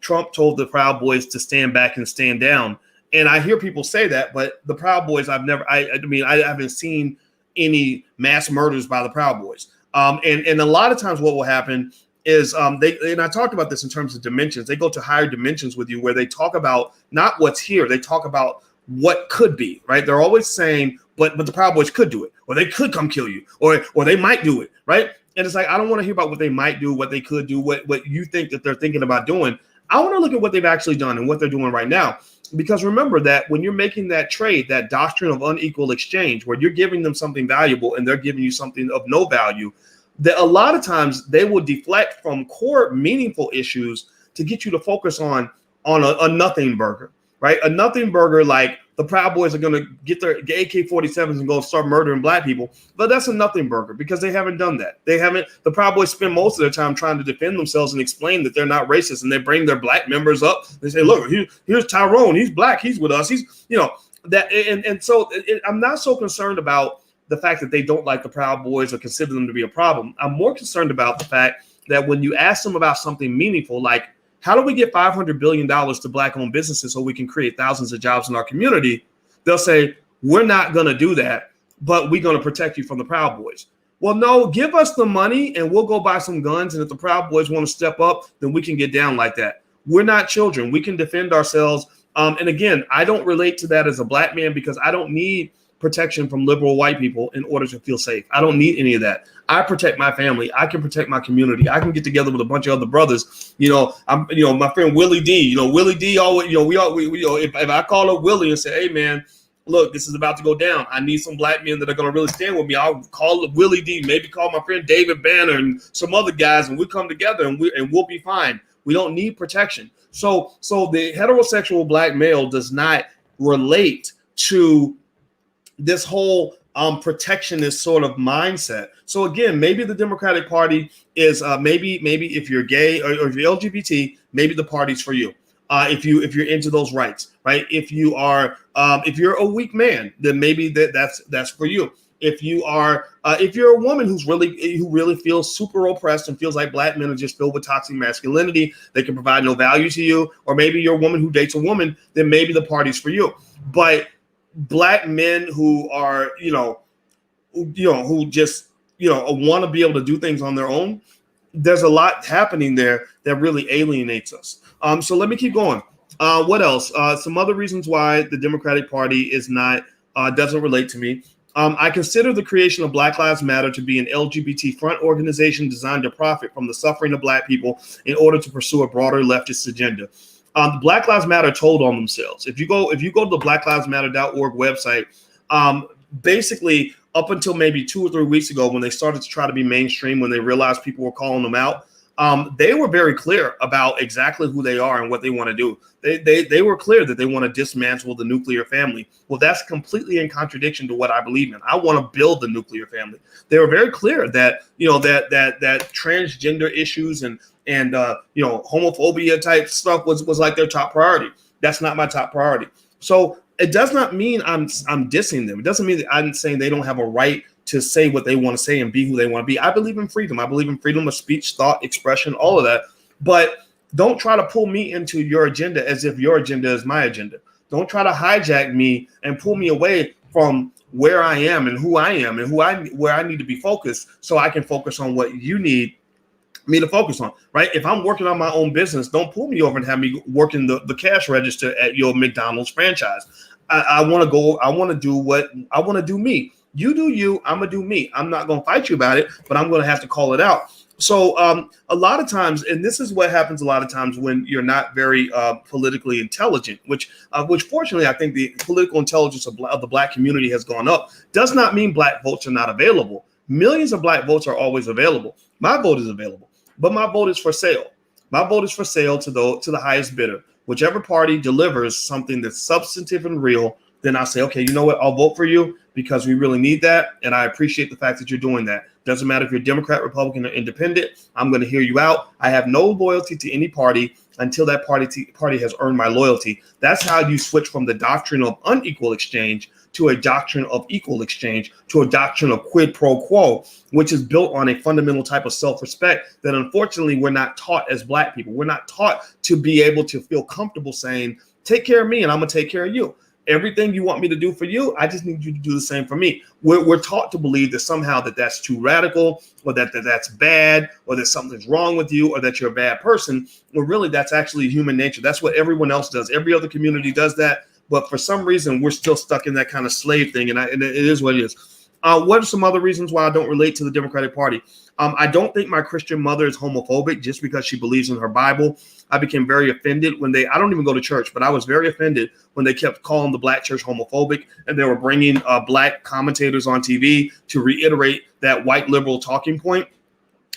Trump told the Proud Boys to stand back and stand down. And I hear people say that, but the Proud Boys, I haven't seen any mass murders by the Proud Boys. And a lot of times what will happen is and I talked about this in terms of dimensions. They go to higher dimensions with you where they talk about not what's here. They talk about what could be, right? They're always saying, but the Proud Boys could do it, or they could come kill you, or they might do it, right? And it's like, I don't want to hear about what they might do, what they could do, what you think that they're thinking about doing. I want to look at what they've actually done and what they're doing right now. Because remember that when you're making that trade, that doctrine of unequal exchange, where you're giving them something valuable and they're giving you something of no value, that a lot of times they will deflect from core meaningful issues to get you to focus on a nothing burger. Right? A nothing burger, like the Proud Boys are going to get their AK-47s and go start murdering black people. But that's a nothing burger because they haven't done that. The Proud Boys spend most of their time trying to defend themselves and explain that they're not racist. And they bring their black members up. They say, look, here's Tyrone. He's black. He's with us. I'm not so concerned about the fact that they don't like the Proud Boys or consider them to be a problem. I'm more concerned about the fact that when you ask them about something meaningful, like how do we get $500 billion to Black-owned businesses so we can create thousands of jobs in our community, they'll say, we're not going to do that, but we're going to protect you from the Proud Boys. Well, no, give us the money and we'll go buy some guns. And if the Proud Boys want to step up, then we can get down like that. We're not children. We can defend ourselves. And again, I don't relate to that as a Black man because I don't need protection from liberal white people in order to feel safe. I don't need any of that. I protect my family. I can protect my community. I can get together with a bunch of other brothers. My friend Willie D. Willie D. Always, if I call up Willie and say, "Hey, man, look, this is about to go down. I need some Black men that are going to really stand with me." I'll call up Willie D. Maybe call my friend David Banner and some other guys, and we come together and we'll be fine. We don't need protection. So the heterosexual Black male does not relate to this whole protectionist sort of mindset. So again, maybe the Democratic Party is maybe if you're gay or if you're LGBT, maybe the party's for you. If you're into those rights, right? If you're a weak man, then maybe that's for you. If you're a woman who really feels super oppressed and feels like Black men are just filled with toxic masculinity, they can provide no value to you, or maybe you're a woman who dates a woman, then maybe the party's for you. But Black men who are, who just, want to be able to do things on their own, there's a lot happening there that really alienates us. So let me keep going. What else? Some other reasons why the Democratic Party is not, doesn't relate to me. I consider the creation of Black Lives Matter to be an LGBT front organization designed to profit from the suffering of Black people in order to pursue a broader leftist agenda. The Black Lives Matter told on themselves. If you go to the blacklivesmatter.org website, basically up until maybe 2 or 3 weeks ago, when they started to try to be mainstream, when they realized people were calling them out, they were very clear about exactly who they are and what they want to do. They were clear that they want to dismantle the nuclear family. Well, that's completely in contradiction to what I believe in. I want to build the nuclear family. They were very clear that that transgender issues and homophobia type stuff was like their top priority. That's not my top priority. So it does not mean I'm dissing them. It doesn't mean that I'm saying they don't have a right to say what they want to say and be who they want to be. I believe in freedom. I believe in freedom of speech, thought, expression, all of that. But don't try to pull me into your agenda as if your agenda is my agenda. Don't try to hijack me and pull me away from where I am and who I am and where I need to be focused so I can focus on what you need me to focus on, right? If I'm working on my own business, don't pull me over and have me working the cash register at your McDonald's franchise. I want to do me. You do you, I'm gonna do me. I'm not gonna fight you about it, but I'm gonna have to call it out. So a lot of times, and this is what happens a lot of times when you're not very politically intelligent, which fortunately I think the political intelligence of the Black community has gone up, does not mean Black votes are not available. Millions of Black votes are always available. My vote is available, but my vote is for sale. My vote is for sale to the highest bidder. Whichever party delivers something that's substantive and real, then I'll say, okay, you know what? I'll vote for you because we really need that. And I appreciate the fact that you're doing that. Doesn't matter if you're Democrat, Republican, or independent. I'm going to hear you out. I have no loyalty to any party until that party has earned my loyalty. That's how you switch from the doctrine of unequal exchange to a doctrine of equal exchange, to a doctrine of quid pro quo, which is built on a fundamental type of self-respect that unfortunately we're not taught as Black people. We're not taught to be able to feel comfortable saying, take care of me and I'm going to take care of you. Everything you want me to do for you, I just need you to do the same for me. We're taught to believe that somehow that's too radical, or that's bad, or that something's wrong with you, or that you're a bad person. Well, really, that's actually human nature. That's what everyone else does. Every other community does that. But for some reason, we're still stuck in that kind of slave thing. And it is what it is. What are some other reasons why I don't relate to the Democratic Party? I don't think my Christian mother is homophobic just because she believes in her Bible. I became very offended when I don't even go to church, but I was very offended when they kept calling the Black church homophobic and they were bringing Black commentators on TV to reiterate that white liberal talking point.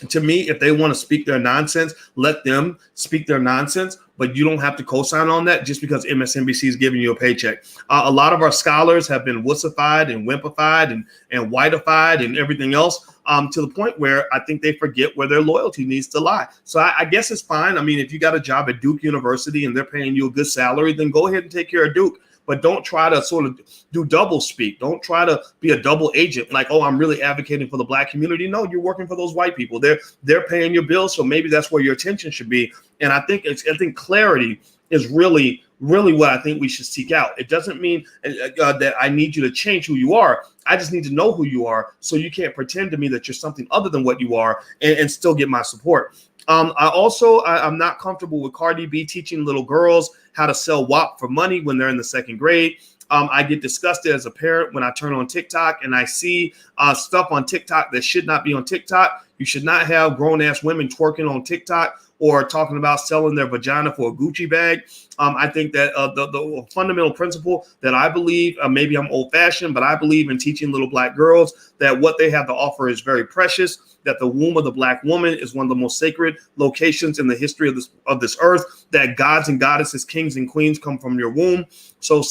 To me, if they want to speak their nonsense, let them speak their nonsense, but you don't have to co-sign on that just because MSNBC is giving you a paycheck. A lot of our scholars have been wussified and wimpified and whiteified and everything else to the point where I think they forget where their loyalty needs to lie. So I guess it's fine. I mean, if you got a job at Duke University and they're paying you a good salary, then go ahead and take care of Duke. but don't try to sort of do double speak. Don't try to be a double agent, like, oh, I'm really advocating for the black community. No, you're working for those white people. They're paying your bills, so maybe that's where your attention should be. And I think clarity is really what I think we should seek out. It doesn't mean that I need you to change who you are. I just need to know who you are, so you can't pretend to me that you're something other than what you are and still get my support. I'm not comfortable with Cardi B teaching little girls how to sell WAP for money when they're in the second grade. I get disgusted as a parent when I turn on TikTok and I see stuff on TikTok that should not be on TikTok. You should not have grown-ass women twerking on TikTok or talking about selling their vagina for a Gucci bag. I think that the fundamental principle that I believe, maybe I'm old-fashioned, but I believe in teaching little black girls that what they have to offer is very precious, that the womb of the black woman is one of the most sacred locations in the history of this earth, that gods and goddesses, kings and queens come from your womb. So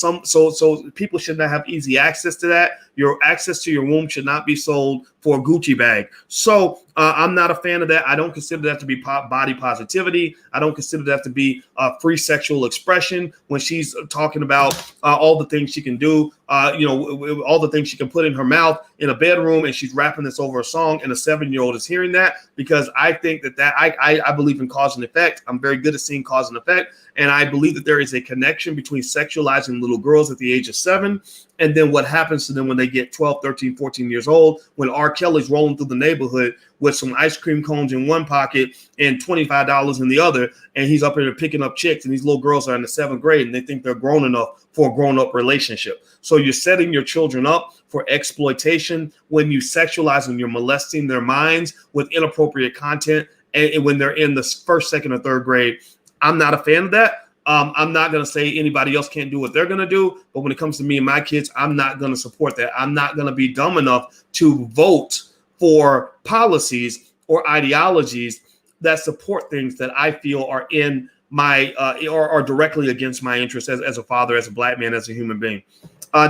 people should not have easy access to that. Your access to your womb should not be sold for a Gucci bag. So I'm not a fan of that. I don't consider that to be body positivity. I don't consider that to be free sexual expression when she's talking about all the things she can do, all the things she can put in her mouth in a bedroom, and she's rapping this over a song, and a 7-year-old is hearing that, because I think that I believe in cause and effect. I'm very good at seeing cause and effect. And I believe that there is a connection between sexualizing little girls at the age of 7 and then what happens to them when they get 12, 13, 14 years old, when R. Kelly's rolling through the neighborhood with some ice cream cones in one pocket and $25 in the other, and he's up there picking up chicks, and these little girls are in the 7th grade and they think they're grown enough for a grown-up relationship. So you're setting your children up for exploitation when you sexualize and you're molesting their minds with inappropriate content, and when they're in the 1st, 2nd, or 3rd grade. I'm not a fan of that. I'm not going to say anybody else can't do what they're going to do. But when it comes to me and my kids, I'm not going to support that. I'm not going to be dumb enough to vote for policies or ideologies that support things that I feel are in my or are directly against my interests as a father, as a black man, as a human being.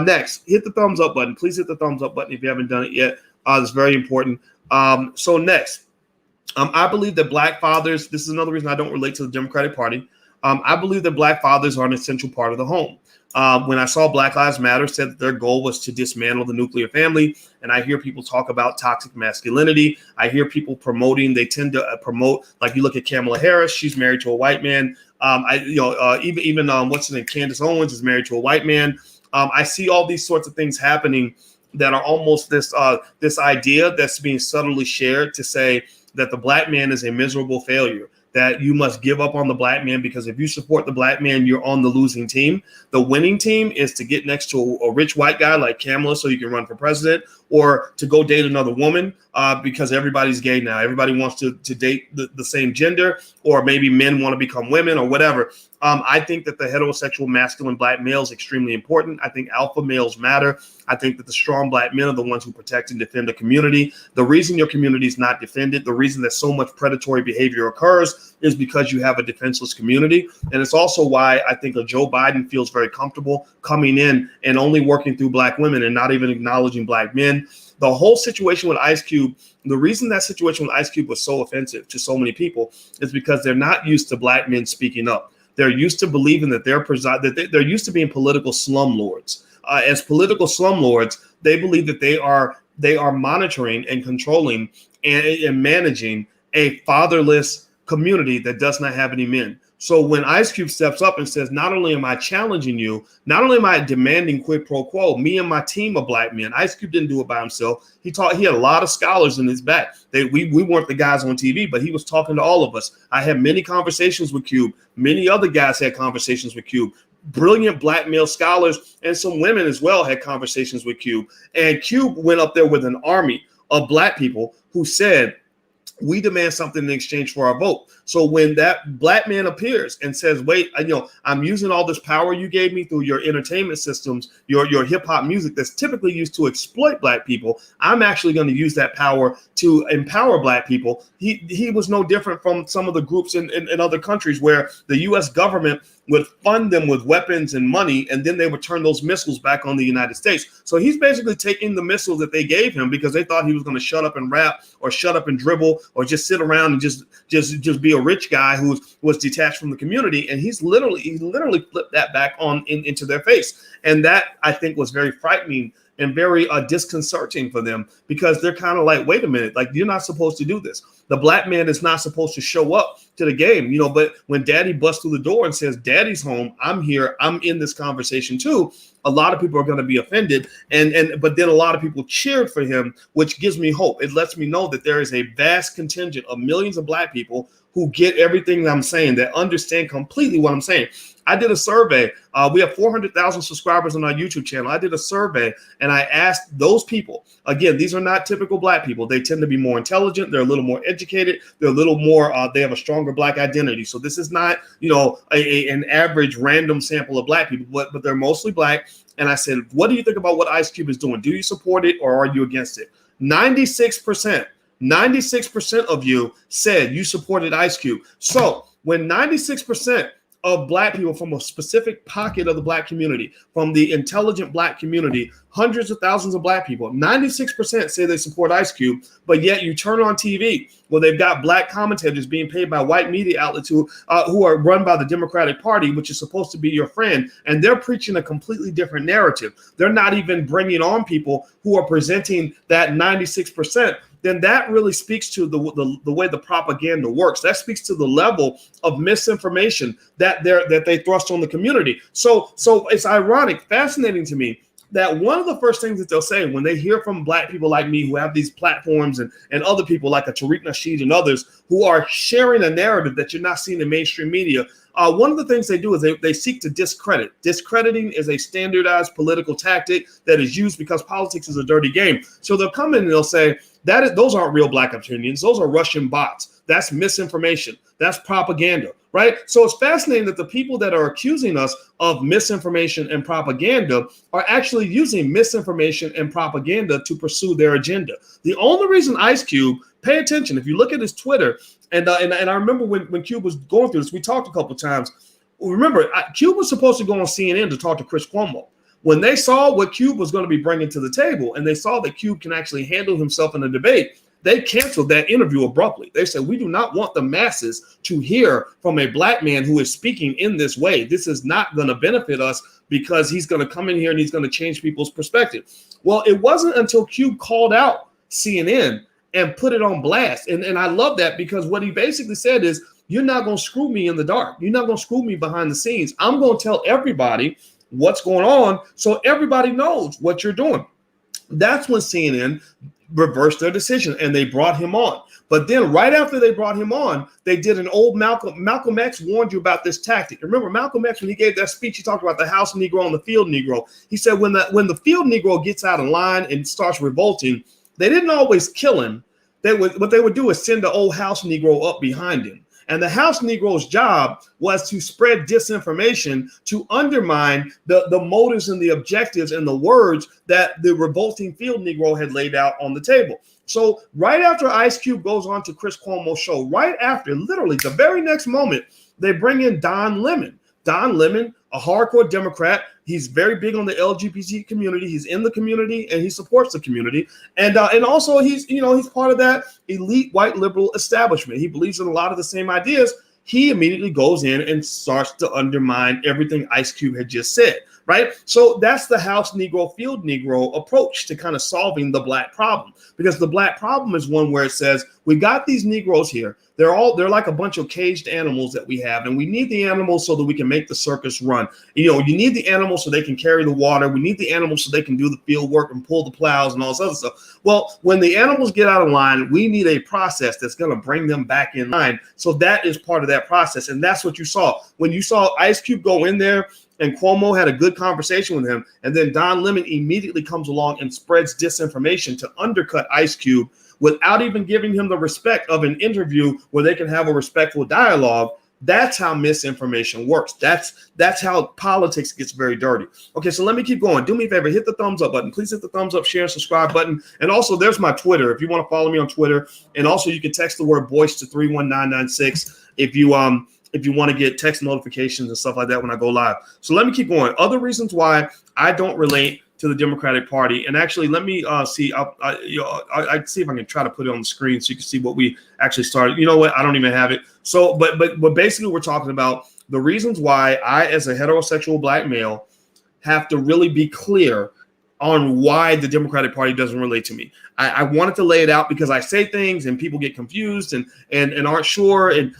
Next, hit the thumbs up button. Please hit the thumbs up button if you haven't done it yet. It's very important. So next. I believe that black fathers, this is another reason I don't relate to the Democratic Party. I believe that black fathers are an essential part of the home. When I saw Black Lives Matter said that their goal was to dismantle the nuclear family, and I hear people talk about toxic masculinity. I hear people they tend to promote, like you look at Kamala Harris, she's married to a white man. Even what's her name, Candace Owens is married to a white man. I see all these sorts of things happening that are almost this idea that's being subtly shared to say that the black man is a miserable failure, that you must give up on the black man, because if you support the black man, you're on the losing team. The winning team is to get next to a rich white guy like Kamala so you can run for president, or to go date another woman because everybody's gay now. Everybody wants to date the same gender, or maybe men want to become women or whatever. I think that the heterosexual masculine black male is extremely important. I think alpha males matter. I think that the strong black men are the ones who protect and defend the community. The reason your community is not defended, the reason that so much predatory behavior occurs, is because you have a defenseless community. And it's also why I think Joe Biden feels very comfortable coming in and only working through black women and not even acknowledging black men. The whole situation with Ice Cube, the reason that situation with Ice Cube was so offensive to so many people is because they're not used to black men speaking up. They're used to believing that they're used to being political slumlords. As political slumlords, they believe that they are monitoring and controlling and managing a fatherless community that does not have any men. So when Ice Cube steps up and says, not only am I challenging you, not only am I demanding quid pro quo, me and my team of black men. Ice Cube didn't do it by himself. He had a lot of scholars in his back. We weren't the guys on TV, but he was talking to all of us. I had many conversations with Cube. Many other guys had conversations with Cube. Brilliant black male scholars and some women as well had conversations with Cube. And Cube went up there with an army of black people who said, we demand something in exchange for our vote. So when that black man appears and says, wait, I'm using all this power you gave me through your entertainment systems, your hip hop music that's typically used to exploit black people, I'm actually going to use that power to empower black people. He was no different from some of the groups in other countries where the U.S. government would fund them with weapons and money, and then they would turn those missiles back on the United States. So he's basically taking the missiles that they gave him because they thought he was going to shut up and rap or shut up and dribble or just sit around and just be a rich guy who was detached from the community. And he literally flipped that back on into their face. And that, I think, was very frightening and very disconcerting for them, because they're kind of like, wait a minute, like, you're not supposed to do this. The black man is not supposed to show up to the game, but when daddy busts through the door and says, daddy's home, I'm here, I'm in this conversation too, a lot of people are going to be offended. But then a lot of people cheered for him, which gives me hope. It lets me know that there is a vast contingent of millions of black people who get everything that I'm saying, that understand completely what I'm saying. I did a survey. We have 400,000 subscribers on our YouTube channel. I did a survey and I asked those people, again, these are not typical black people. They tend to be more intelligent. They're a little more educated. They're a little more, they have a stronger black identity. So this is not, an average random sample of black people, but they're mostly black. And I said, what do you think about what Ice Cube is doing? Do you support it or are you against it? 96% of you said you supported Ice Cube. So when 96% of black people from a specific pocket of the black community, from the intelligent black community, hundreds of thousands of black people, 96% say they support Ice Cube, but yet you turn on TV where they've got black commentators being paid by white media outlets who are run by the Democratic Party, which is supposed to be your friend, and they're preaching a completely different narrative. They're not even bringing on people who are presenting that 96%. Then that really speaks to the way the propaganda works. That speaks to the level of misinformation that they thrust on the community. So it's ironic, fascinating to me, that one of the first things that they'll say when they hear from black people like me who have these platforms and other people like a Tariq Nasheed and others who are sharing a narrative that you're not seeing in mainstream media, one of the things they do is they seek to discredit. Discrediting is a standardized political tactic that is used because politics is a dirty game. So they'll come in and they'll say, those aren't real black opinions. Those are Russian bots. That's misinformation. That's propaganda, right? So it's fascinating that the people that are accusing us of misinformation and propaganda are actually using misinformation and propaganda to pursue their agenda. The only reason Ice Cube, pay attention, if you look at his Twitter, and I remember when Cube was going through this, we talked a couple of times. Remember, Cube was supposed to go on CNN to talk to Chris Cuomo. When they saw what Cube was going to be bringing to the table, and they saw that Cube can actually handle himself in a debate, they canceled that interview abruptly. They said, we do not want the masses to hear from a black man who is speaking in this way. This is not going to benefit us because he's going to come in here and he's going to change people's perspective. Well, it wasn't until Cube called out CNN and put it on blast. And I love that, because what he basically said is, you're not going to screw me in the dark. You're not going to screw me behind the scenes. I'm going to tell everybody what's going on so everybody knows what you're doing. That's when CNN reversed their decision and they brought him on. But then right after they brought him on, they did an old Malcolm X warned you about this tactic. Remember Malcolm X, when he gave that speech, he talked about the house Negro and the field Negro. He said when the field Negro gets out of line and starts revolting, they didn't always kill him. What they would do is send the old house Negro up behind him. And the house Negro's job was to spread disinformation, to undermine the motives and the objectives and the words that the revolting field Negro had laid out on the table. So right after Ice Cube goes on to Chris Cuomo's show, right after, literally the very next moment, they bring in Don Lemon. Don Lemon, a hardcore Democrat. He's very big on the LGBT community. He's in the community and he supports the community. And also he's part of that elite white liberal establishment. He believes in a lot of the same ideas. He immediately goes in and starts to undermine everything Ice Cube had just said, right? So that's the house Negro, field Negro approach to kind of solving the black problem, because the black problem is one where it says, we got these Negroes here. They're like a bunch of caged animals that we have, and we need the animals so that we can make the circus run. You need the animals so they can carry the water. We need the animals so they can do the field work and pull the plows and all this other stuff. Well, when the animals get out of line, we need a process that's going to bring them back in line. So that is part of that process, and that's what you saw. When you saw Ice Cube go in there and Cuomo had a good conversation with him, and then Don Lemon immediately comes along and spreads disinformation to undercut Ice Cube without even giving him the respect of an interview where they can have a respectful dialogue. That's how misinformation works. That's how politics gets very dirty. Okay, so let me keep going. Do me a favor, hit the thumbs up button. Please hit the thumbs up, share, and subscribe button. And also, there's my Twitter if you want to follow me on Twitter. And also, you can text the word voice to 31996 if you if you want to get text notifications and stuff like that when I go live. So let me keep going. Other reasons why I don't relate to the Democratic Party, and actually let me see. I see if I can try to put it on the screen so you can see what we actually started. You know what? I don't even have it. So, but basically, we're talking about the reasons why I, as a heterosexual black male, have to really be clear on why the Democratic Party doesn't relate to me. I wanted to lay it out because I say things and people get confused and aren't sure and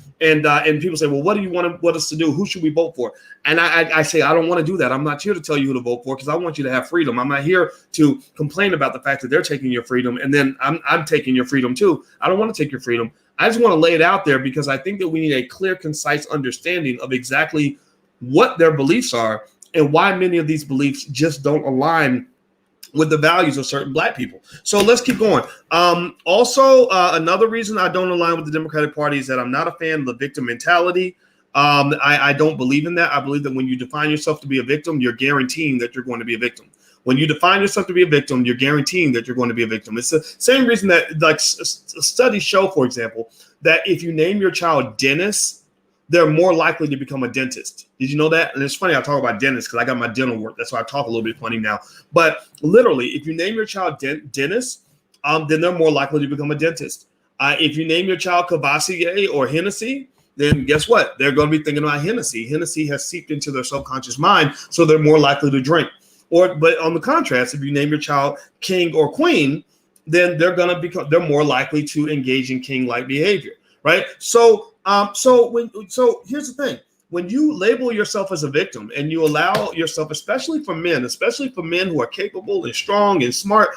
people say, well, what do you want us to do? Who should we vote for? And I say, I don't want to do that. I'm not here to tell you who to vote for because I want you to have freedom. I'm not here to complain about the fact that they're taking your freedom and then I'm taking your freedom too. I don't want to take your freedom. I just want to lay it out there because I think that we need a clear, concise understanding of exactly what their beliefs are and why many of these beliefs just don't align with the values of certain black people. So let's keep going. Also, another reason I don't align with the Democratic Party is that I'm not a fan of the victim mentality. I don't believe in that. I believe that when you define yourself to be a victim, you're guaranteeing that you're going to be a victim. When you define yourself to be a victim, you're guaranteeing that you're going to be a victim. It's the same reason that, like, studies show, for example, that if you name your child Dennis, they're more likely to become a dentist. Did you know that? And it's funny I talk about dentists because I got my dental work. That's why I talk a little bit funny now. But literally, if you name your child Dennis, then they're more likely to become a dentist. If you name your child Cavassier or Hennessy, then guess what? They're going to be thinking about Hennessy. Hennessy has seeped into their subconscious mind, so they're more likely to drink. But on the contrast, if you name your child King or Queen, then they're more likely to engage in king-like behavior, right? So here's the thing. When you label yourself as a victim and you allow yourself, especially for men who are capable and strong and smart,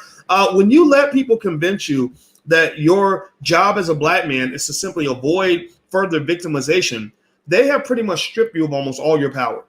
when you let people convince you that your job as a black man is to simply avoid further victimization, they have pretty much stripped you of almost all your power.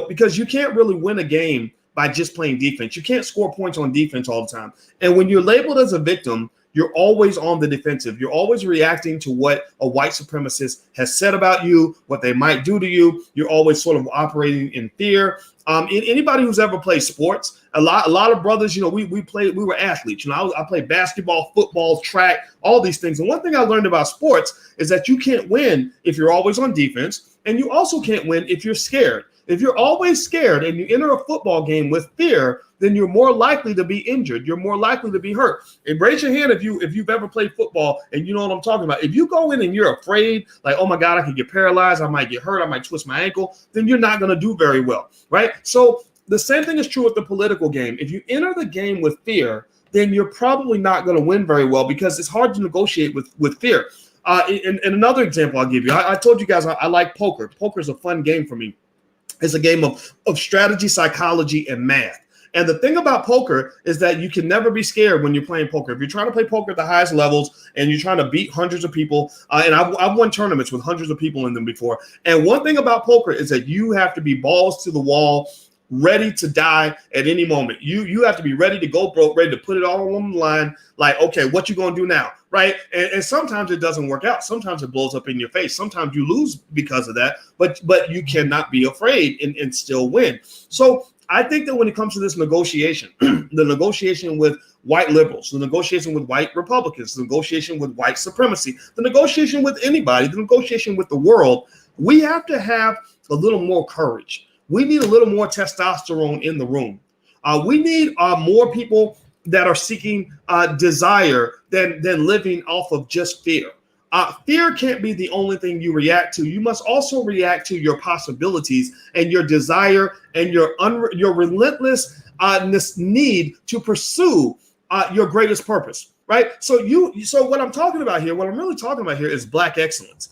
Because you can't really win a game by just playing defense. You can't score points on defense all the time. And when you're labeled as a victim, you're always on the defensive. You're always reacting to what a white supremacist has said about you, what they might do to you. You're always sort of operating in fear. Anybody who's ever played sports, a lot of brothers, we were athletes. I played basketball, football, track, all these things. And one thing I learned about sports is that you can't win if you're always on defense, and you also can't win if you're scared. If you're always scared and you enter a football game with fear, then you're more likely to be injured. You're more likely to be hurt. And raise your hand if you've ever played football and you know what I'm talking about. If you go in and you're afraid, like, oh my God, I could get paralyzed, I might get hurt, I might twist my ankle, then you're not going to do very well, right? So the same thing is true with the political game. If you enter the game with fear, then you're probably not going to win very well because it's hard to negotiate with fear. And another example I'll give you, I told you guys I like poker. Poker is a fun game for me. It's a game of strategy, psychology, and math. And the thing about poker is that you can never be scared when you're playing poker. If you're trying to play poker at the highest levels and you're trying to beat hundreds of people, and I've won tournaments with hundreds of people in them before. And one thing about poker is that you have to be balls to the wall, ready to die at any moment. You have to be ready to go broke, ready to put it all on the line. Like, okay, what you gonna do now, right? And sometimes it doesn't work out. Sometimes it blows up in your face. Sometimes you lose because of that. But you cannot be afraid and still win. So I think that when it comes to this negotiation, the negotiation with white liberals, the negotiation with white Republicans, the negotiation with white supremacy, the negotiation with anybody, the negotiation with the world, we have to have a little more courage. We need a little more testosterone in the room. We need more people that are seeking desire than living off of just fear. Fear can't be the only thing you react to. You must also react to your possibilities and your desire and your relentless need to pursue your greatest purpose, right? So what I'm talking about here, what I'm really talking about here is black excellence.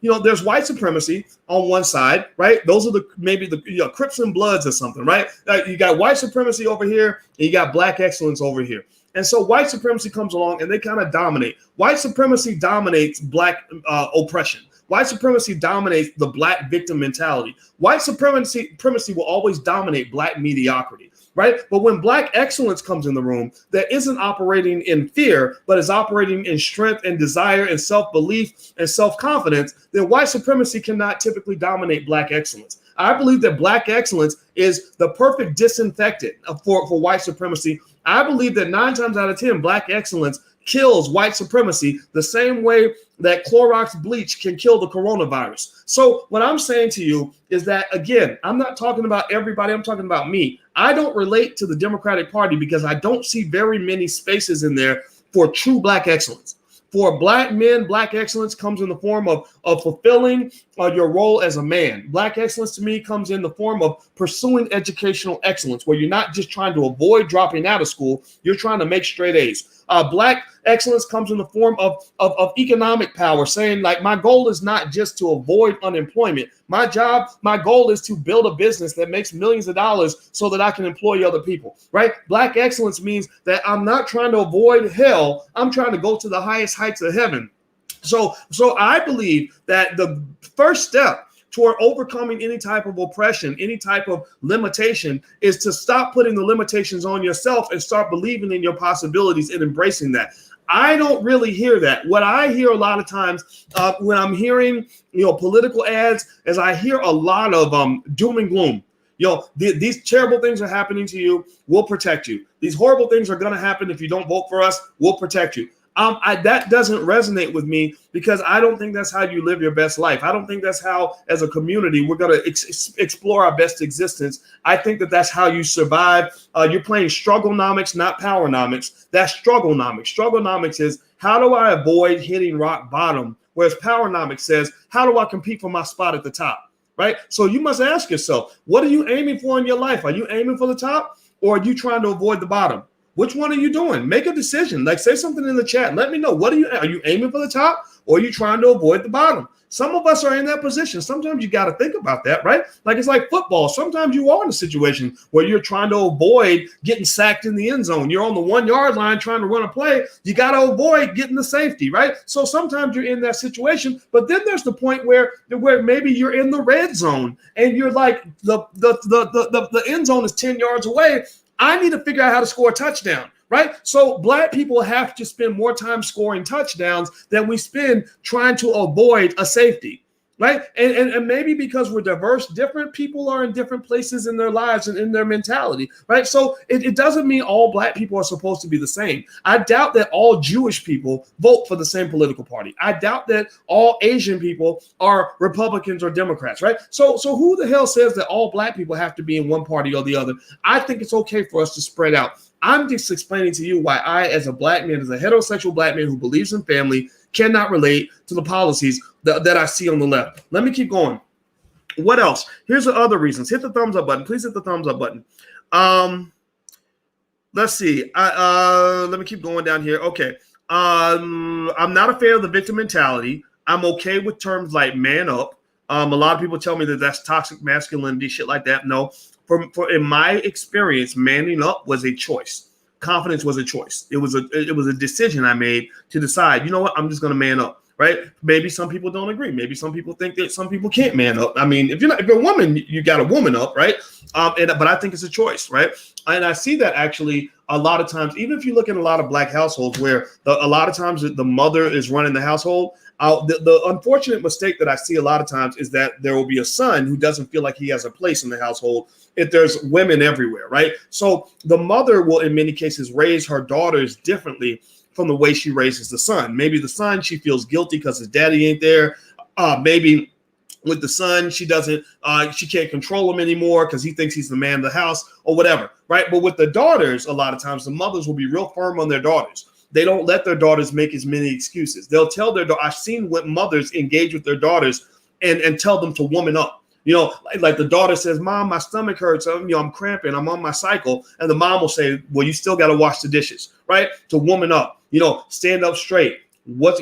There's white supremacy on one side, right? Those are maybe the Crips and Bloods or something, right? You got white supremacy over here, and you got black excellence over here. And so white supremacy comes along and they kind of dominate. White supremacy dominates black oppression. White supremacy dominates the black victim mentality. White supremacy will always dominate black mediocrity, right? But when black excellence comes in the room, that isn't operating in fear, but is operating in strength and desire and self-belief and self-confidence, then white supremacy cannot typically dominate black excellence. I believe that black excellence is the perfect disinfectant for white supremacy I believe that 9 times out of 10, black excellence kills white supremacy the same way that Clorox bleach can kill the coronavirus. So what I'm saying to you is that, again, I'm not talking about everybody. I'm talking about me. I don't relate to the Democratic Party because I don't see very many spaces in there for true black excellence. For black men, black excellence comes in the form of fulfilling your role as a man. Black excellence to me comes in the form of pursuing educational excellence, where you're not just trying to avoid dropping out of school, you're trying to make straight A's. Black excellence comes in the form of economic power, saying like, my goal is not just to avoid unemployment. My goal is to build a business that makes millions of dollars so that I can employ other people, right? Black excellence means that I'm not trying to avoid hell. I'm trying to go to the highest heights of heaven. So I believe that the first step toward overcoming any type of oppression, any type of limitation, is to stop putting the limitations on yourself and start believing in your possibilities and embracing that. I don't really hear that. What I hear a lot of times when I'm hearing, political ads, is I hear a lot of doom and gloom. These terrible things are happening to you. We'll protect you. These horrible things are going to happen if you don't vote for us. We'll protect you. That doesn't resonate with me because I don't think that's how you live your best life. I don't think that's how, as a community, we're going to explore our best existence. I think that that's how you survive. You're playing strugglenomics, not powernomics. That's strugglenomics. Strugglenomics is, how do I avoid hitting rock bottom? Whereas powernomics says, how do I compete for my spot at the top? Right? So you must ask yourself, what are you aiming for in your life? Are you aiming for the top, or are you trying to avoid the bottom? Which one are you doing? Make a decision. Like, say something in the chat. Let me know. Are you aiming for the top, or are you trying to avoid the bottom? Some of us are in that position. Sometimes you got to think about that, right? Like, it's like football. Sometimes you are in a situation where you're trying to avoid getting sacked in the end zone. You're on the 1 yard line trying to run a play. You got to avoid getting the safety, right? So sometimes you're in that situation, but then there's the point where maybe you're in the red zone and you're like, the end zone is 10 yards away. I need to figure out how to score a touchdown, right? So black people have to spend more time scoring touchdowns than we spend trying to avoid a safety, right? And maybe because we're diverse, different people are in different places in their lives and in their mentality, right? So it doesn't mean all black people are supposed to be the same. I doubt that all Jewish people vote for the same political party. I doubt that all Asian people are Republicans or Democrats, right? So who the hell says that all black people have to be in one party or the other? I think it's okay for us to spread out. I'm just explaining to you why I, as a black man, as a heterosexual black man who believes in family, cannot relate to the policies that I see on the left. Let me keep going. What else? Here's the other reasons. Hit the thumbs up button. Please hit the thumbs up button. Let's see. Let me keep going down here. Okay. I'm not a fan of the victim mentality. I'm okay with terms like man up. A lot of people tell me that that's toxic masculinity, shit like that. No. For in my experience, manning up was a choice. Confidence was a choice. It was a decision I made to decide, you know what, I'm just going to man up, right? Maybe some people don't agree. Maybe some people think that some people can't man up. I mean, if you're a woman, you got a woman up, right? But I think it's a choice, right? And I see that actually a lot of times, even if you look at a lot of black households where a lot of times the mother is running the household, the unfortunate mistake that I see a lot of times is that there will be a son who doesn't feel like he has a place in the household if there's women everywhere, right? So the mother will, in many cases, raise her daughters differently from the way she raises the son. Maybe the son, she feels guilty because his daddy ain't there. Maybe with the son, she can't control him anymore because he thinks he's the man of the house or whatever, right? But with the daughters, a lot of times the mothers will be real firm on their daughters. They don't let their daughters make as many excuses. They'll tell their I've seen what mothers engage with their daughters and tell them to woman up. Like the daughter says, "Mom, my stomach hurts. I'm cramping. I'm on my cycle." And the mom will say, "Well, you still got to wash the dishes, right? To woman up, stand up straight. What's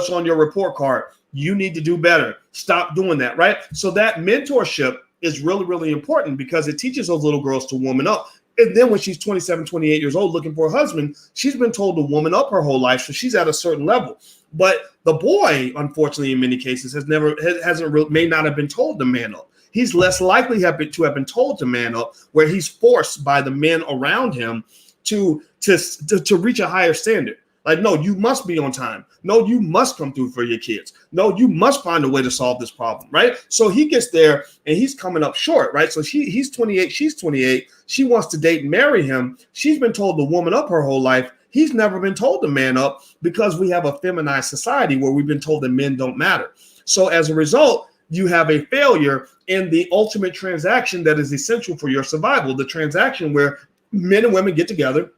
on your report card? You need to do better. Stop doing that, right?" So that mentorship is really, really important because it teaches those little girls to woman up. And then when she's 27, 28 years old looking for a husband, she's been told to woman up her whole life. So she's at a certain level. But the boy, unfortunately, in many cases, may not have been told to man up. He's less likely to have been told to man up, where he's forced by the men around him to reach a higher standard. Like, no, you must be on time. No, you must come through for your kids. No, you must find a way to solve this problem, right? So he gets there and he's coming up short, right? So he's 28, she's 28. She wants to date and marry him. She's been told to woman up her whole life. He's never been told to man up because we have a feminized society where we've been told that men don't matter. So as a result, you have a failure in the ultimate transaction that is essential for your survival, the transaction where men and women get together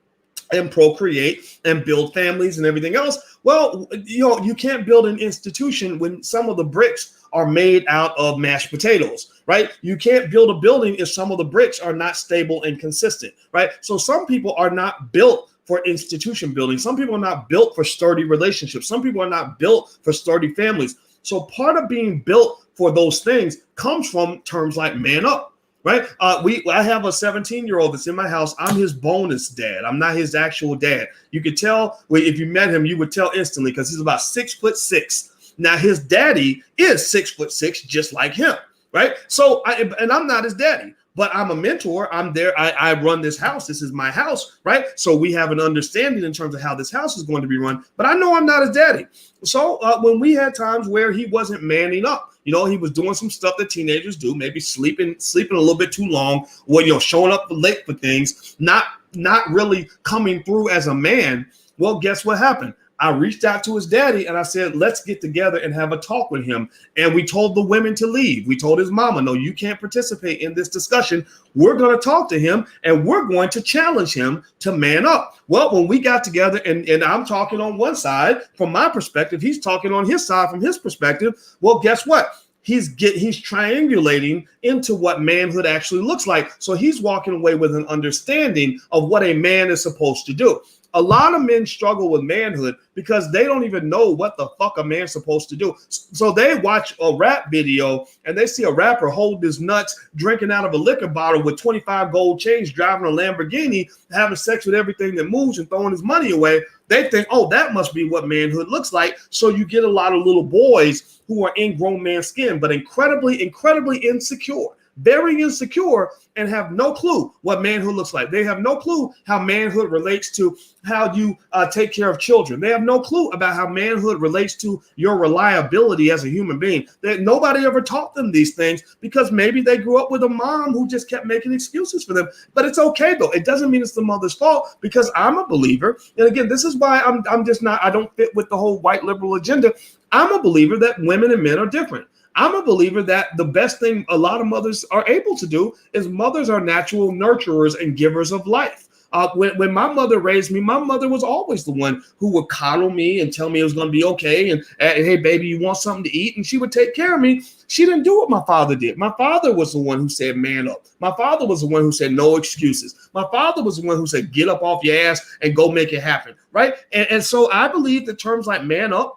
and procreate and build families and everything else. Well, you can't build an institution when some of the bricks are made out of mashed potatoes, right? You can't build a building if some of the bricks are not stable and consistent, right? So some people are not built for institution building. Some people are not built for sturdy relationships. Some people are not built for sturdy families. So part of being built for those things comes from terms like man up, right? I have a 17-year-old that's in my house. I'm his bonus dad. I'm not his actual dad. You could tell if you met him, you would tell instantly because he's about 6'6". Now his daddy is 6'6", just like him, right? So I'm not his daddy. But I'm a mentor. I'm there. I run this house. This is my house, right? So we have an understanding in terms of how this house is going to be run. But I know I'm not his daddy. So when we had times where he wasn't manning up, he was doing some stuff that teenagers do, maybe sleeping a little bit too long, or showing up late for things, not really coming through as a man. Well, guess what happened? I reached out to his daddy and I said, let's get together and have a talk with him. And we told the women to leave. We told his mama, no, you can't participate in this discussion. We're going to talk to him and we're going to challenge him to man up. Well, when we got together and I'm talking on one side from my perspective, he's talking on his side from his perspective. Well, guess what? He's triangulating into what manhood actually looks like. So he's walking away with an understanding of what a man is supposed to do. A lot of men struggle with manhood because they don't even know what the fuck a man's supposed to do. So they watch a rap video and they see a rapper hold his nuts, drinking out of a liquor bottle with 25 gold chains, driving a Lamborghini, having sex with everything that moves and throwing his money away. They think, oh, that must be what manhood looks like. So you get a lot of little boys who are in grown man skin, but incredibly, incredibly insecure. Very insecure and have no clue what manhood looks like. They have no clue how manhood relates to how you take care of children. They have no clue about how manhood relates to your reliability as a human being. Nobody ever taught them these things because maybe they grew up with a mom who just kept making excuses for them. But it's okay, though. It doesn't mean it's the mother's fault because I'm a believer. And again, this is why I don't fit with the whole white liberal agenda. I'm a believer that women and men are different. I'm a believer that the best thing a lot of mothers are able to do is mothers are natural nurturers and givers of life. When my mother raised me, my mother was always the one who would coddle me and tell me it was going to be okay. And hey, baby, you want something to eat? And she would take care of me. She didn't do what my father did. My father was the one who said, man up. My father was the one who said, no excuses. My father was the one who said, get up off your ass and go make it happen. Right. And so I believe that terms like man up,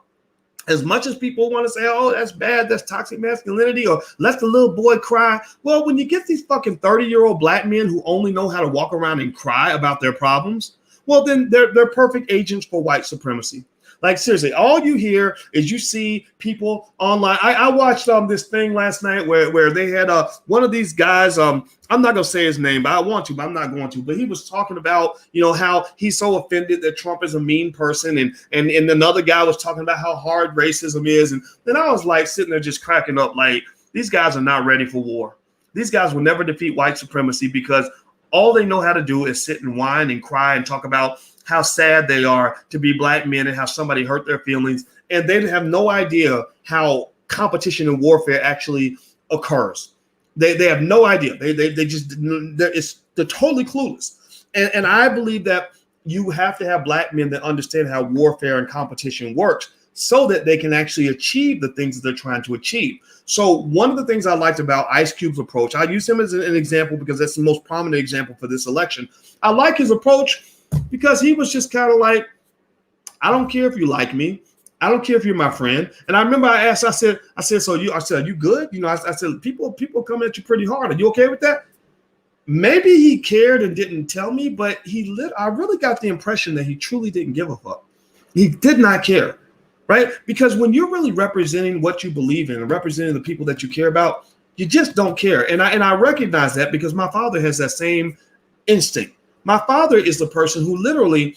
as much as people want to say, oh, that's bad, that's toxic masculinity, or let the little boy cry. Well, when you get these fucking 30-year-old black men who only know how to walk around and cry about their problems, well, then they're perfect agents for white supremacy. Like, seriously, all you hear is you see people online. I watched this thing last night where they had one of these guys. I'm not going to say his name, but I want to, but I'm not going to. But he was talking about, how he's so offended that Trump is a mean person. And another guy was talking about how hard racism is. And then I was like sitting there just cracking up, like, these guys are not ready for war. These guys will never defeat white supremacy because all they know how to do is sit and whine and cry and talk about how sad they are to be black men and how somebody hurt their feelings. And they have no idea how competition and warfare actually occurs. They have no idea. They're totally clueless. And I believe that you have to have black men that understand how warfare and competition works so that they can actually achieve the things that they're trying to achieve. So one of the things I liked about Ice Cube's approach, I use him as an example because that's the most prominent example for this election. I like his approach because he was just kind of like, I don't care if you like me. I don't care if you're my friend. And I remember I asked, I said, are you good? I said, people come at you pretty hard. Are you okay with that? Maybe he cared and didn't tell me, but I really got the impression that he truly didn't give a fuck. He did not care, right? Because when you're really representing what you believe in and representing the people that you care about, you just don't care. And I recognize that because my father has that same instinct. My father is the person who literally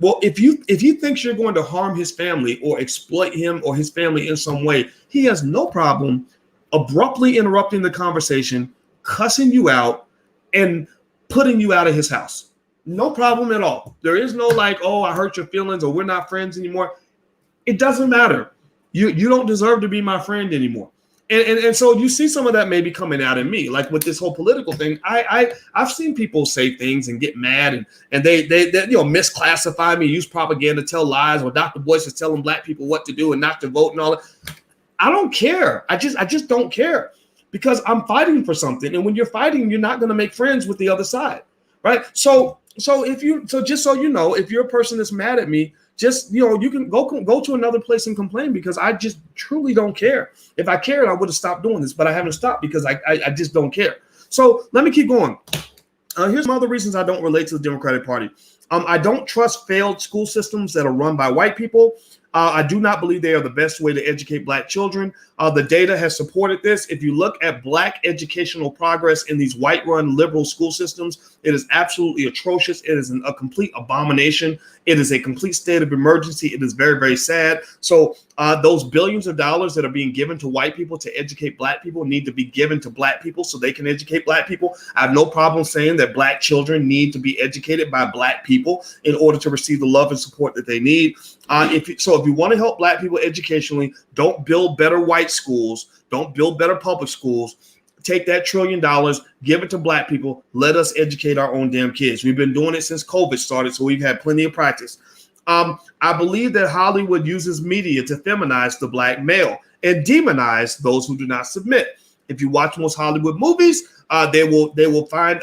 Well, if he thinks you're going to harm his family or exploit him or his family in some way, he has no problem abruptly interrupting the conversation, cussing you out, and putting you out of his house. No problem at all. There is no like, oh, I hurt your feelings or we're not friends anymore. It doesn't matter. You don't deserve to be my friend anymore. And so you see some of that maybe coming out in me, like with this whole political thing. I've seen people say things and get mad and they misclassify me, use propaganda, tell lies, or Dr. Boyce is telling black people what to do and not to vote and all that. I don't care. I just don't care, because I'm fighting for something. And when you're fighting, you're not going to make friends with the other side, right? So just so you know, if you're a person that's mad at me, just, you can go to another place and complain, because I just truly don't care. If I cared, I would have stopped doing this, but I haven't stopped because I just don't care. So let me keep going. Here's some other reasons I don't relate to the Democratic Party. I don't trust failed school systems that are run by white people. I do not believe they are the best way to educate black children. The data has supported this. If you look at black educational progress in these white-run liberal school systems, it is absolutely atrocious. It is a complete abomination. It is a complete state of emergency. It is very, very sad. So those billions of dollars that are being given to white people to educate black people need to be given to black people so they can educate black people. I have no problem saying that black children need to be educated by black people in order to receive the love and support that they need. If you want to help black people educationally, don't build better white schools. Don't build better public schools. Take that $1 trillion, give it to black people. Let us educate our own damn kids. We've been doing it since COVID started, so we've had plenty of practice. I believe that Hollywood uses media to feminize the black male and demonize those who do not submit. If you watch most Hollywood movies, they will have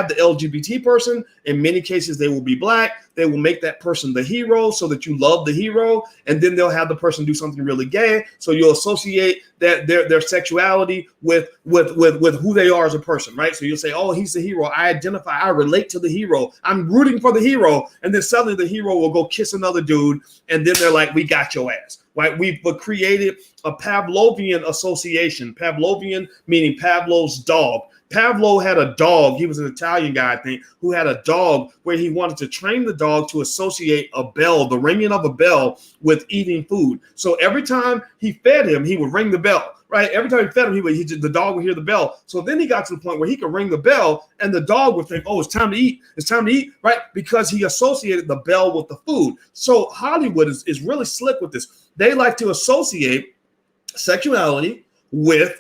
the LGBT person. In many cases, they will be black. They will make that person the hero so that you love the hero, and then they'll have the person do something really gay, so you'll associate that their sexuality with who they are as a person, right? So you'll say, "Oh, he's the hero. I relate to the hero. I'm rooting for the hero," and then suddenly the hero will go kiss another dude, and then they're like, "We got your ass." Right? We've created a Pavlovian association. Pavlovian meaning Pavlov's dog. Pavlov had a dog. He was an Italian guy, I think, who had a dog where he wanted to train the dog to associate a bell, the ringing of a bell, with eating food. So every time he fed him, he would ring the bell. Right? Every time he fed him, the dog would hear the bell. So then he got to the point where he could ring the bell and the dog would think, "Oh, it's time to eat. It's time to eat," right? Because he associated the bell with the food. So Hollywood is really slick with this. They like to associate sexuality with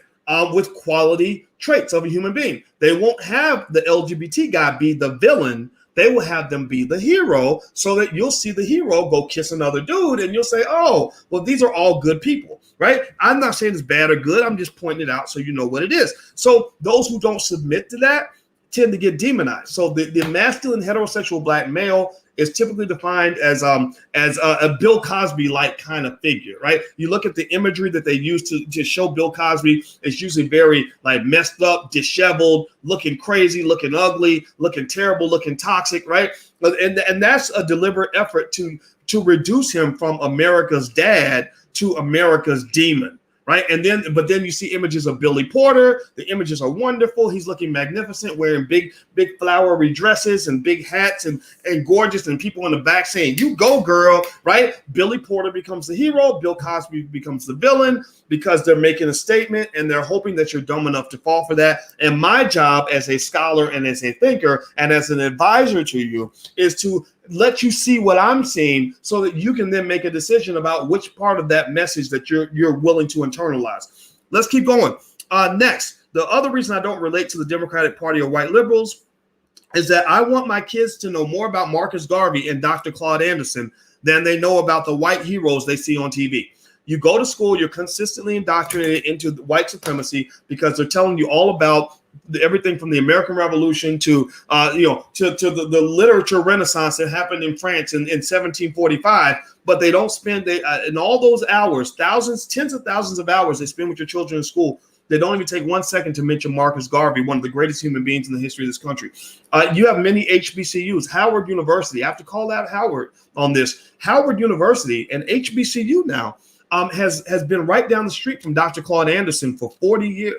quality traits of a human being. They won't have the LGBT guy be the villain. They will have them be the hero, so that you'll see the hero go kiss another dude and you'll say, "Oh, well, these are all good people," right? I'm not saying it's bad or good. I'm just pointing it out so you know what it is. So those who don't submit to that tend to get demonized. So the masculine heterosexual black male is typically defined as a Bill Cosby-like kind of figure, right? You look at the imagery that they use to show Bill Cosby, it's usually very like messed up, disheveled, looking crazy, looking ugly, looking terrible, looking toxic, right? And that's a deliberate effort to reduce him from America's dad to America's demon. Right. But then you see images of Billy Porter. The images are wonderful. He's looking magnificent, wearing big flowery dresses and big hats and gorgeous, and people in the back saying, "You go, girl." Right. Billy Porter becomes the hero. Bill Cosby becomes the villain, because they're making a statement and they're hoping that you're dumb enough to fall for that. And my job as a scholar and as a thinker and as an advisor to you is to let you see what I'm seeing, so that you can then make a decision about which part of that message that you're willing to internalize. Let's keep going. Next, the other reason I don't relate to the Democratic Party or white liberals is that I want my kids to know more about Marcus Garvey and Dr. Claude Anderson than they know about the white heroes they see on TV. You go to school, you're consistently indoctrinated into white supremacy, because they're telling you all about everything from the American Revolution to the literature renaissance that happened in France in 1745. But they don't spend in all those hours, tens of thousands of hours they spend with your children in school. They don't even take 1 second to mention Marcus Garvey, one of the greatest human beings in the history of this country. You have many HBCUs. Howard University, I have to call out Howard on this. Howard University and HBCU now has been right down the street from Dr. Claude Anderson for 30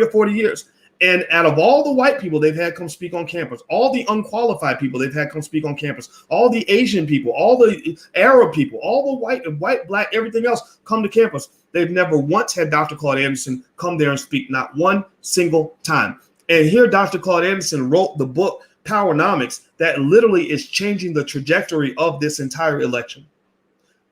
or 40 years. And out of all the white people they've had come speak on campus, all the unqualified people they've had come speak on campus, all the Asian people, all the Arab people, all the white, black, everything else come to campus, they've never once had Dr. Claude Anderson come there and speak, not one single time. And here Dr. Claude Anderson wrote the book Powernomics that literally is changing the trajectory of this entire election.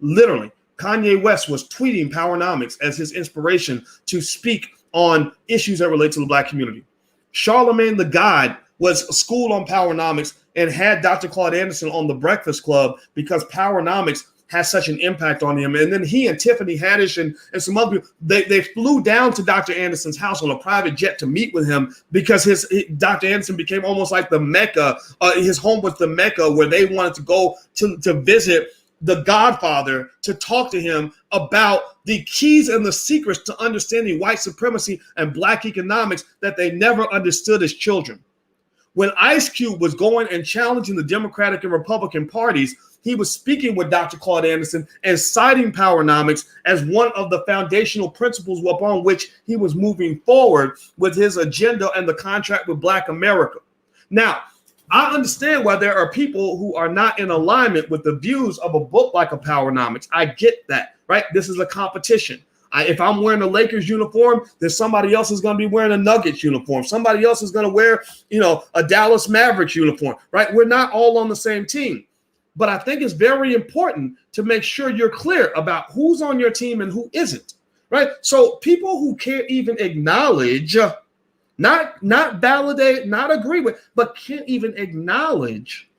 Literally, Kanye West was tweeting Powernomics as his inspiration to speak on issues that relate to the black community. Charlemagne the God was schooled on Powernomics and had Dr. Claude Anderson on the Breakfast Club because Powernomics has such an impact on him. And then he and Tiffany Haddish and some other people, they flew down to Dr. Anderson's house on a private jet to meet with him because Dr. Anderson became almost like the Mecca. His home was the Mecca where they wanted to go to visit the Godfather, to talk to him about the keys and the secrets to understanding white supremacy and black economics that they never understood as children. When Ice Cube was going and challenging the Democratic and Republican parties, he was speaking with Dr. Claude Anderson and citing Powernomics as one of the foundational principles upon which he was moving forward with his agenda and the contract with Black America. Now, I understand why there are people who are not in alignment with the views of a book like a Powernomics. I get that, right? This is a competition. If I'm wearing a Lakers uniform, then somebody else is going to be wearing a Nuggets uniform. Somebody else is going to wear, a Dallas Mavericks uniform, right? We're not all on the same team. But I think it's very important to make sure you're clear about who's on your team and who isn't, right? So people who can't even acknowledge, not validate, not agree with, but can't even acknowledge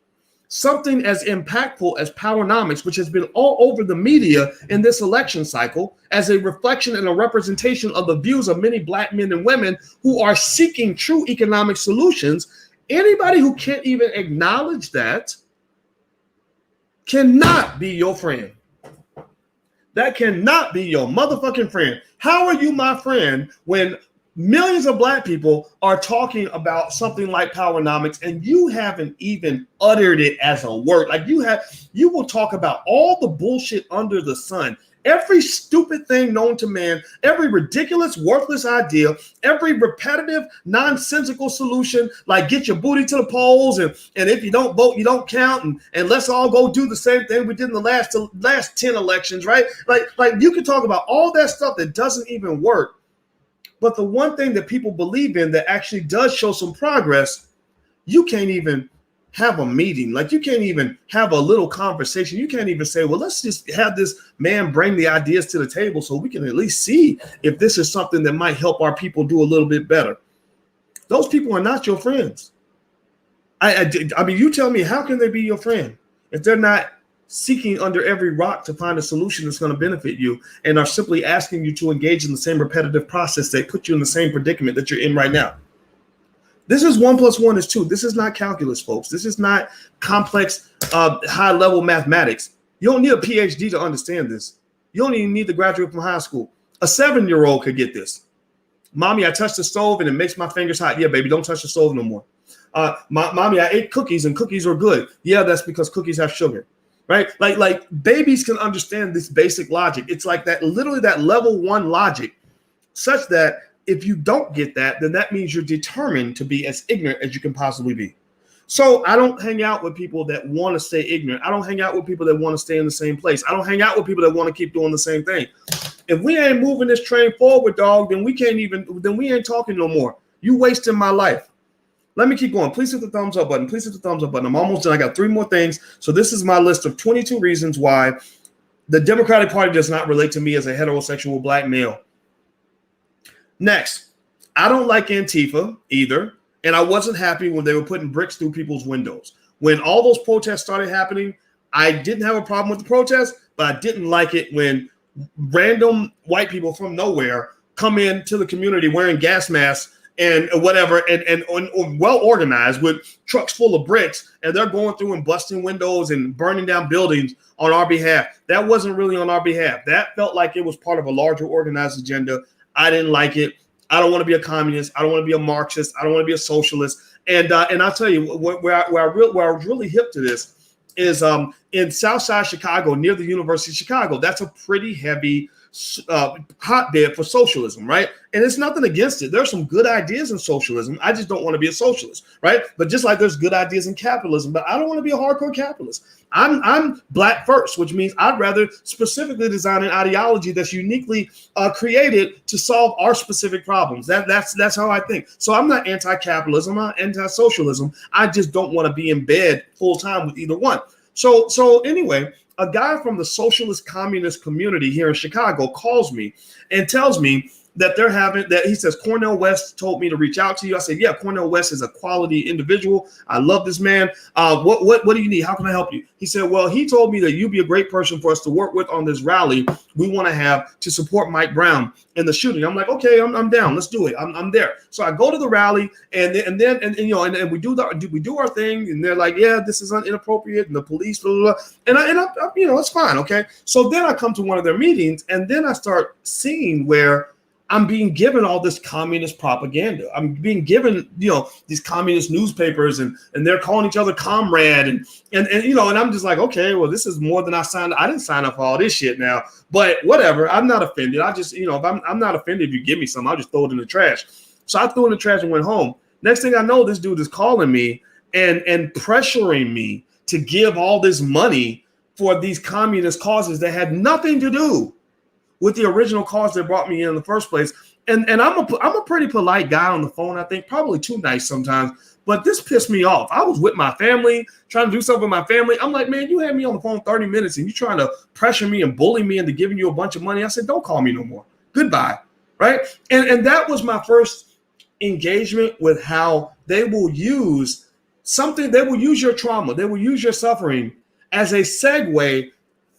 something as impactful as Powernomics, which has been all over the media in this election cycle as a reflection and a representation of the views of many black men and women who are seeking true economic solutions. Anybody who can't even acknowledge that cannot be your friend. That cannot be your motherfucking friend. How are you my friend when millions of black people are talking about something like Powernomics and you haven't even uttered it as a word? Like you will talk about all the bullshit under the sun, every stupid thing known to man, every ridiculous, worthless idea, every repetitive, nonsensical solution, like get your booty to the polls, and if you don't vote, you don't count, and let's all go do the same thing we did in the last 10 elections, right? Like you can talk about all that stuff that doesn't even work. But the one thing that people believe in that actually does show some progress, you can't even have a meeting. Like you can't even have a little conversation. You can't even say, well, let's just have this man bring the ideas to the table so we can at least see if this is something that might help our people do a little bit better. Those people are not your friends. I mean, you tell me, how can they be your friend if they're not seeking under every rock to find a solution that's going to benefit you and are simply asking you to engage in the same repetitive process that put you in the same predicament that you're in right now? This is 1 + 1 is 2. This is not calculus, folks. This is not complex, high-level mathematics. You don't need a PhD to understand this. You don't even need to graduate from high school. A 7-year-old could get this. Mommy, I touched the stove and it makes my fingers hot. Yeah, baby, don't touch the stove no more. Mommy, I ate cookies and cookies are good. Yeah, that's because cookies have sugar. Right? Like babies can understand this basic logic. It's like that, literally that level 1 logic, such that if you don't get that, then that means you're determined to be as ignorant as you can possibly be. So I don't hang out with people that want to stay ignorant. I don't hang out with people that want to stay in the same place. I don't hang out with people that want to keep doing the same thing. If we ain't moving this train forward, dog, then we ain't talking no more. You wasting my life. Let me keep going. Please hit the thumbs up button. Please hit the thumbs up button. I'm almost done. I got 3 more things. So this is my list of 22 reasons why the Democratic Party does not relate to me as a heterosexual black male. Next, I don't like Antifa either. And I wasn't happy when they were putting bricks through people's windows. When all those protests started happening, I didn't have a problem with the protests, but I didn't like it when random white people from nowhere come into the community wearing gas masks and whatever, and well organized with trucks full of bricks, and they're going through and busting windows and burning down buildings on our behalf. That wasn't really on our behalf. That felt like it was part of a larger organized agenda. I didn't like it. I don't want to be a communist. I don't want to be a Marxist. I don't want to be a socialist. And I'll tell you where I was really hip to this is in Southside Chicago, near the University of Chicago. That's a pretty heavy hotbed for socialism, right? And it's nothing against it. There's some good ideas in socialism. I just don't want to be a socialist, right? But just like there's good ideas in capitalism, but I don't want to be a hardcore capitalist. I'm black first, which means I'd rather specifically design an ideology that's uniquely created to solve our specific problems. That's how I think. So I'm not anti-capitalism, I'm not anti-socialism. I just don't want to be in bed full time with either one. So anyway, a guy from the socialist communist community here in Chicago calls me and tells me that they're having that. He says, Cornel West told me to reach out to you. I said, yeah, Cornel West is a quality individual. I love this man. What do you need? How can I help you? He said, well, he told me that you'd be a great person for us to work with on this rally we want to have to support Mike Brown in the shooting. I'm like, okay, I'm down. Let's do it. I'm there. So I go to the rally and we do our thing. And they're like, yeah, this is inappropriate. And the police, blah, blah, blah. And I it's fine. Okay. So then I come to one of their meetings and then I start seeing where I'm being given all this communist propaganda. I'm being given, these communist newspapers and they're calling each other comrade and I'm just like, okay, well, this is more than I signed. I didn't sign up for all this shit now, but whatever. I'm not offended. I just, if I'm not offended, if you give me something, I'll just throw it in the trash. So I threw it in the trash and went home. Next thing I know, this dude is calling me and pressuring me to give all this money for these communist causes that had nothing to do with the original cause that brought me in the first place. And I'm a pretty polite guy on the phone, I think, probably too nice sometimes, but this pissed me off. I was with my family, trying to do something with my family. I'm like, man, you had me on the phone 30 minutes and you trying to pressure me and bully me into giving you a bunch of money. I said, don't call me no more. Goodbye, right? And that was my first engagement with how they will use something. They will use your trauma. They will use your suffering as a segue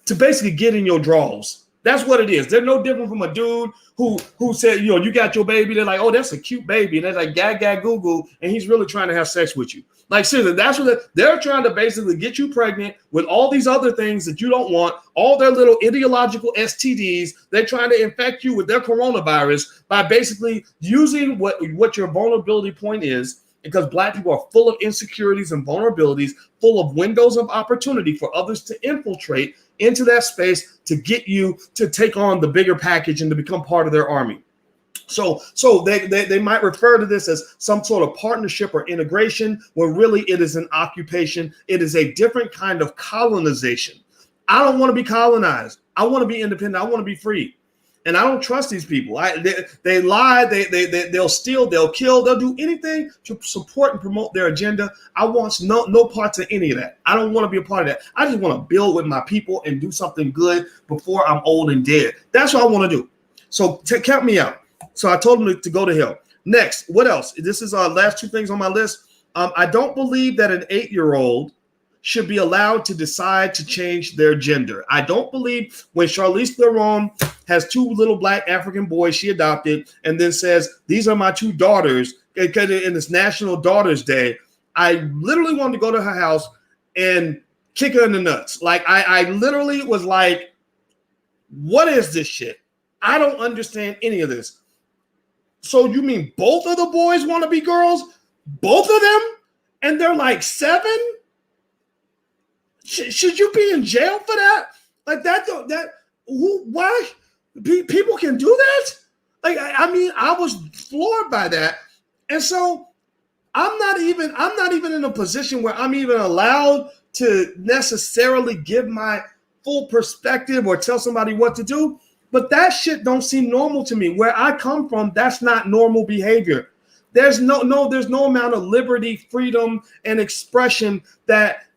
to basically get in your drawers. That's what it is. They're no different from a dude who said, you got your baby. They're like, oh, that's a cute baby. And they're like, gag, goo, goo. And he's really trying to have sex with you. Like, seriously, that's what they're trying to basically get you pregnant with all these other things that you don't want, all their little ideological STDs. They're trying to infect you with their coronavirus by basically using what your vulnerability point is, because Black people are full of insecurities and vulnerabilities, full of windows of opportunity for others to infiltrate into that space to get you to take on the bigger package and to become part of their army. So they might refer to this as some sort of partnership or integration, when really it is an occupation. It is a different kind of colonization. I don't want to be colonized. I want to be independent. I want to be free. And I don't trust these people. They lie, they'll steal, they'll kill, they'll do anything to support and promote their agenda. I want no parts of any of that. I don't want to be a part of that. I just want to build with my people and do something good before I'm old and dead. That's what I want to do. So count me out. So I told them to go to hell. Next, what else? This is our last two things on my list. I don't believe that an 8-year-old should be allowed to decide to change their gender. I don't believe when Charlize Theron has 2 little Black African boys she adopted and then says, these are my 2 daughters, in this National Daughters Day, I literally wanted to go to her house and kick her in the nuts. Like, I literally was like, what is this shit? I don't understand any of this. So you mean both of the boys want to be girls? Both of them? And they're like 7? Should you be in jail for that? Like why? People can do that? Like, I mean, I was floored by that. And so I'm not even in a position where I'm even allowed to necessarily give my full perspective or tell somebody what to do. But that shit don't seem normal to me. Where I come from, that's not normal behavior. There's no amount of liberty, freedom, and expression that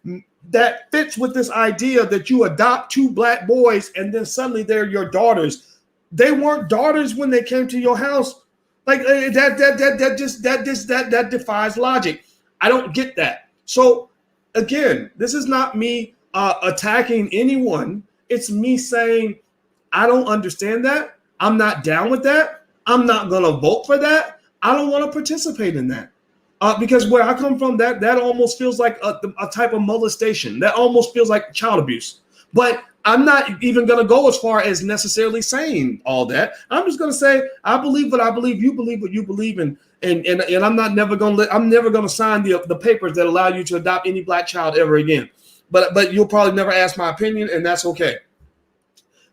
fits with this idea that you adopt 2 Black boys and then suddenly they're your daughters. They weren't daughters when they came to your house. Like, that defies logic. I don't get that. So again, this is not me attacking anyone. It's me saying, I don't understand that. I'm not down with that. I'm not going to vote for that. I don't want to participate in that. Because where I come from, that almost feels like a type of molestation. That almost feels like child abuse. But I'm not even going to go as far as necessarily saying all that. I'm just going to say, I believe what I believe. You believe what you believe in. And I'm never going to sign the papers that allow you to adopt any Black child ever again. But you'll probably never ask my opinion, and that's okay.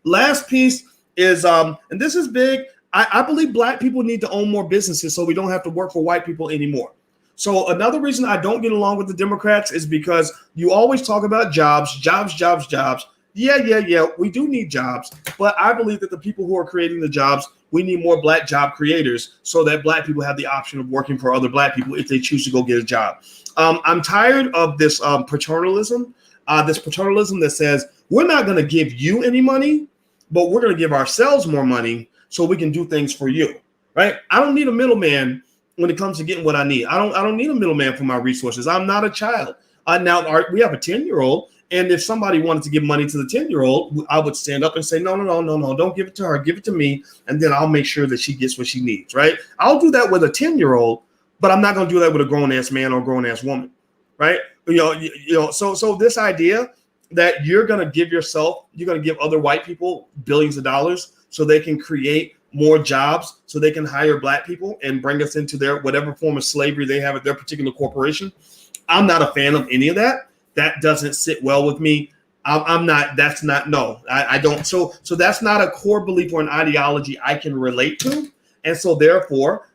Last piece is, and this is big. I believe black people need to own more businesses so we don't have to work for white people anymore. So another reason I don't get along with the Democrats is because you always talk about jobs. Yeah, we do need jobs, but I believe that the people who are creating the jobs, we need more black job creators so that black people have the option of working for other black people if they choose to go get a job. I'm tired of this paternalism that says we're not going to give you any money, but we're going to give ourselves more money so we can do things for you, right? I don't need a middleman when it comes to getting what I need. I don't need a middleman for my resources. I'm not a child. Now we have a 10-year-old. And if somebody wanted to give money to the 10-year-old, I would stand up and say, no, don't give it to her. Give it to me. And then I'll make sure that she gets what she needs, right? I'll do that with a 10-year-old, but I'm not going to do that with a grown-ass man or grown-ass woman, right? So this idea that you're going to give other white people billions of dollars so they can create more jobs, so they can hire black people and bring us into their whatever form of slavery they have at their particular corporation. I'm not a fan of any of that. That doesn't sit well with me. I don't. So that's not a core belief or an ideology I can relate to. And so therefore,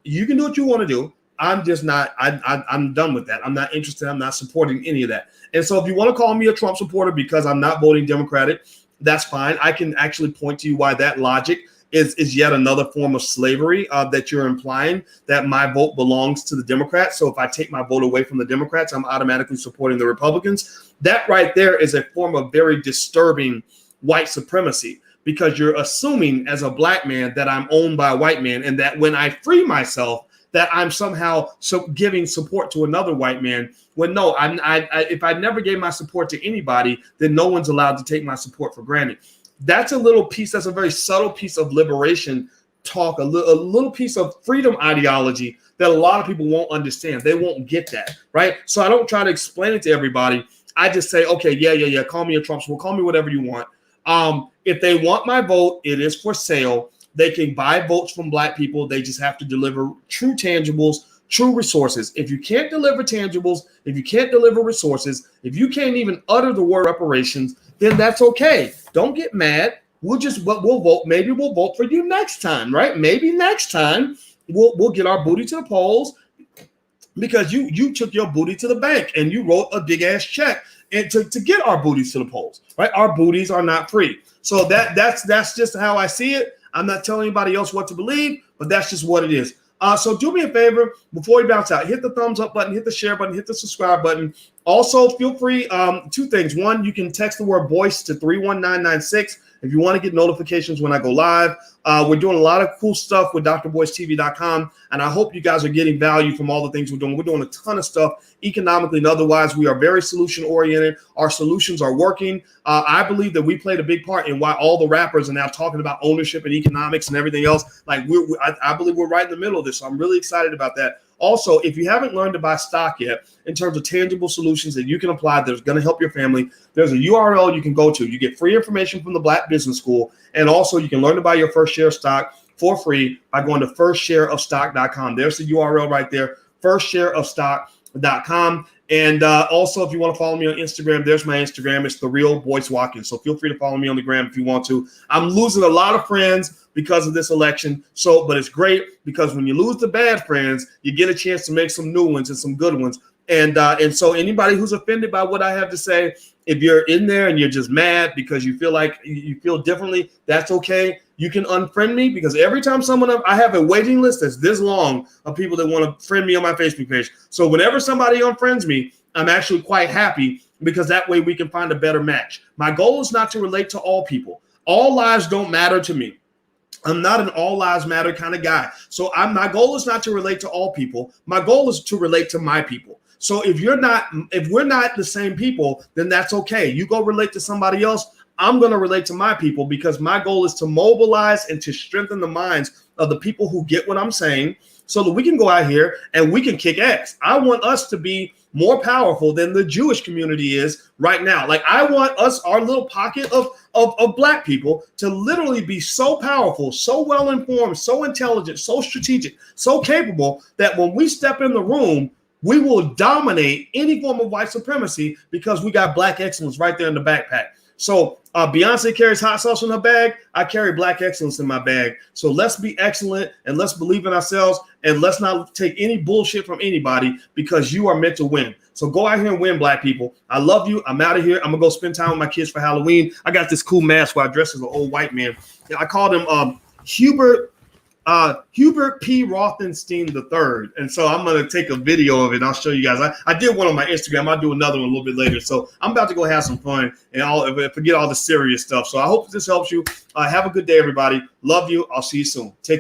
you can do what you want to do. I'm just not, I'm done with that. I'm not interested. I'm not supporting any of that. And so if you want to call me a Trump supporter because I'm not voting Democratic, that's fine. I can actually point to you why that logic is yet another form of slavery that you're implying that my vote belongs to the Democrats. So if I take my vote away from the Democrats, I'm automatically supporting the Republicans. That right there is a form of very disturbing white supremacy, because you're assuming as a black man that I'm owned by a white man, and that when I free myself, that I'm somehow giving support to another white man. When no, if I never gave my support to anybody, then no one's allowed to take my support for granted. That's a little piece. That's a very subtle piece of liberation talk, a little piece of freedom ideology that a lot of people won't understand. They won't get that, right? So I don't try to explain it to everybody. I just say, okay, yeah. Call me a Trump supporter. Call me whatever you want. If they want my vote, it is for sale. They can buy votes from black people. They just have to deliver true tangibles, true resources. If you can't deliver tangibles, if you can't deliver resources, if you can't even utter the word reparations, then that's okay. Don't get mad. We'll vote. Maybe we'll vote for you next time, right? Maybe next time we'll get our booty to the polls, because you took your booty to the bank and you wrote a big ass check and to get our booties to the polls, right? Our booties are not free. So that's just how I see it. I'm not telling anybody else what to believe, but that's just what it is. So do me a favor before you bounce out, hit the thumbs up button, hit the share button, hit the subscribe button. Also, feel free, two things. One, you can text the word voice to 31996 if you want to get notifications when I go live. We're doing a lot of cool stuff with drvoicetv.com, and I hope you guys are getting value from all the things we're doing. We're doing a ton of stuff economically and otherwise. We are very solution-oriented. Our solutions are working. I believe that we played a big part in why all the rappers are now talking about ownership and economics and everything else. Like I believe we're right in the middle of this, so I'm really excited about that. Also, if you haven't learned to buy stock yet, in terms of tangible solutions that you can apply that's going to help your family, there's a URL you can go to. You get free information from the Black Business School, and also you can learn to buy your first share of stock for free by going to firstshareofstock.com. There's the URL right there, firstshareofstock.com. And also, if you want to follow me on Instagram, there's my Instagram. It's The Real Boyce Watkins. So feel free to follow me on the gram if you want to. I'm losing a lot of friends because of this election. But it's great, because when you lose the bad friends, you get a chance to make some new ones and some good ones. And so anybody who's offended by what I have to say, if you're in there and you're just mad because you feel like you feel differently, that's okay. You can unfriend me, because every time I have a waiting list that's this long of people that want to friend me on my Facebook page. So whenever somebody unfriends me, I'm actually quite happy, because that way we can find a better match. My goal is not to relate to all people. All lives don't matter to me. I'm not an all lives matter kind of guy. So my goal is not to relate to all people. My goal is to relate to my people. So if we're not the same people, then that's okay. You go relate to somebody else. I'm going to relate to my people, because my goal is to mobilize and to strengthen the minds of the people who get what I'm saying, so that we can go out here and we can kick ass. I want us to be more powerful than the Jewish community is right now. Like, I want us, our little pocket of black people, to literally be so powerful, so well informed, so intelligent, so strategic, so capable, that when we step in the room, we will dominate any form of white supremacy, because we got black excellence right there in the backpack. So Beyonce carries hot sauce in her bag. I carry black excellence in my bag. So let's be excellent and let's believe in ourselves and let's not take any bullshit from anybody because you are meant to win. So go out here and win, black people. I love you. I'm out of here. I'm going to go spend time with my kids for Halloween. I got this cool mask where I dress as an old white man. I called him Hubert P. Rothenstein III. And so I'm going to take a video of it. I'll show you guys. I did one on my Instagram. I'll do another one a little bit later. So I'm about to go have some fun and forget all the serious stuff. So I hope this helps you. Have a good day, everybody. Love you. I'll see you soon. Take care.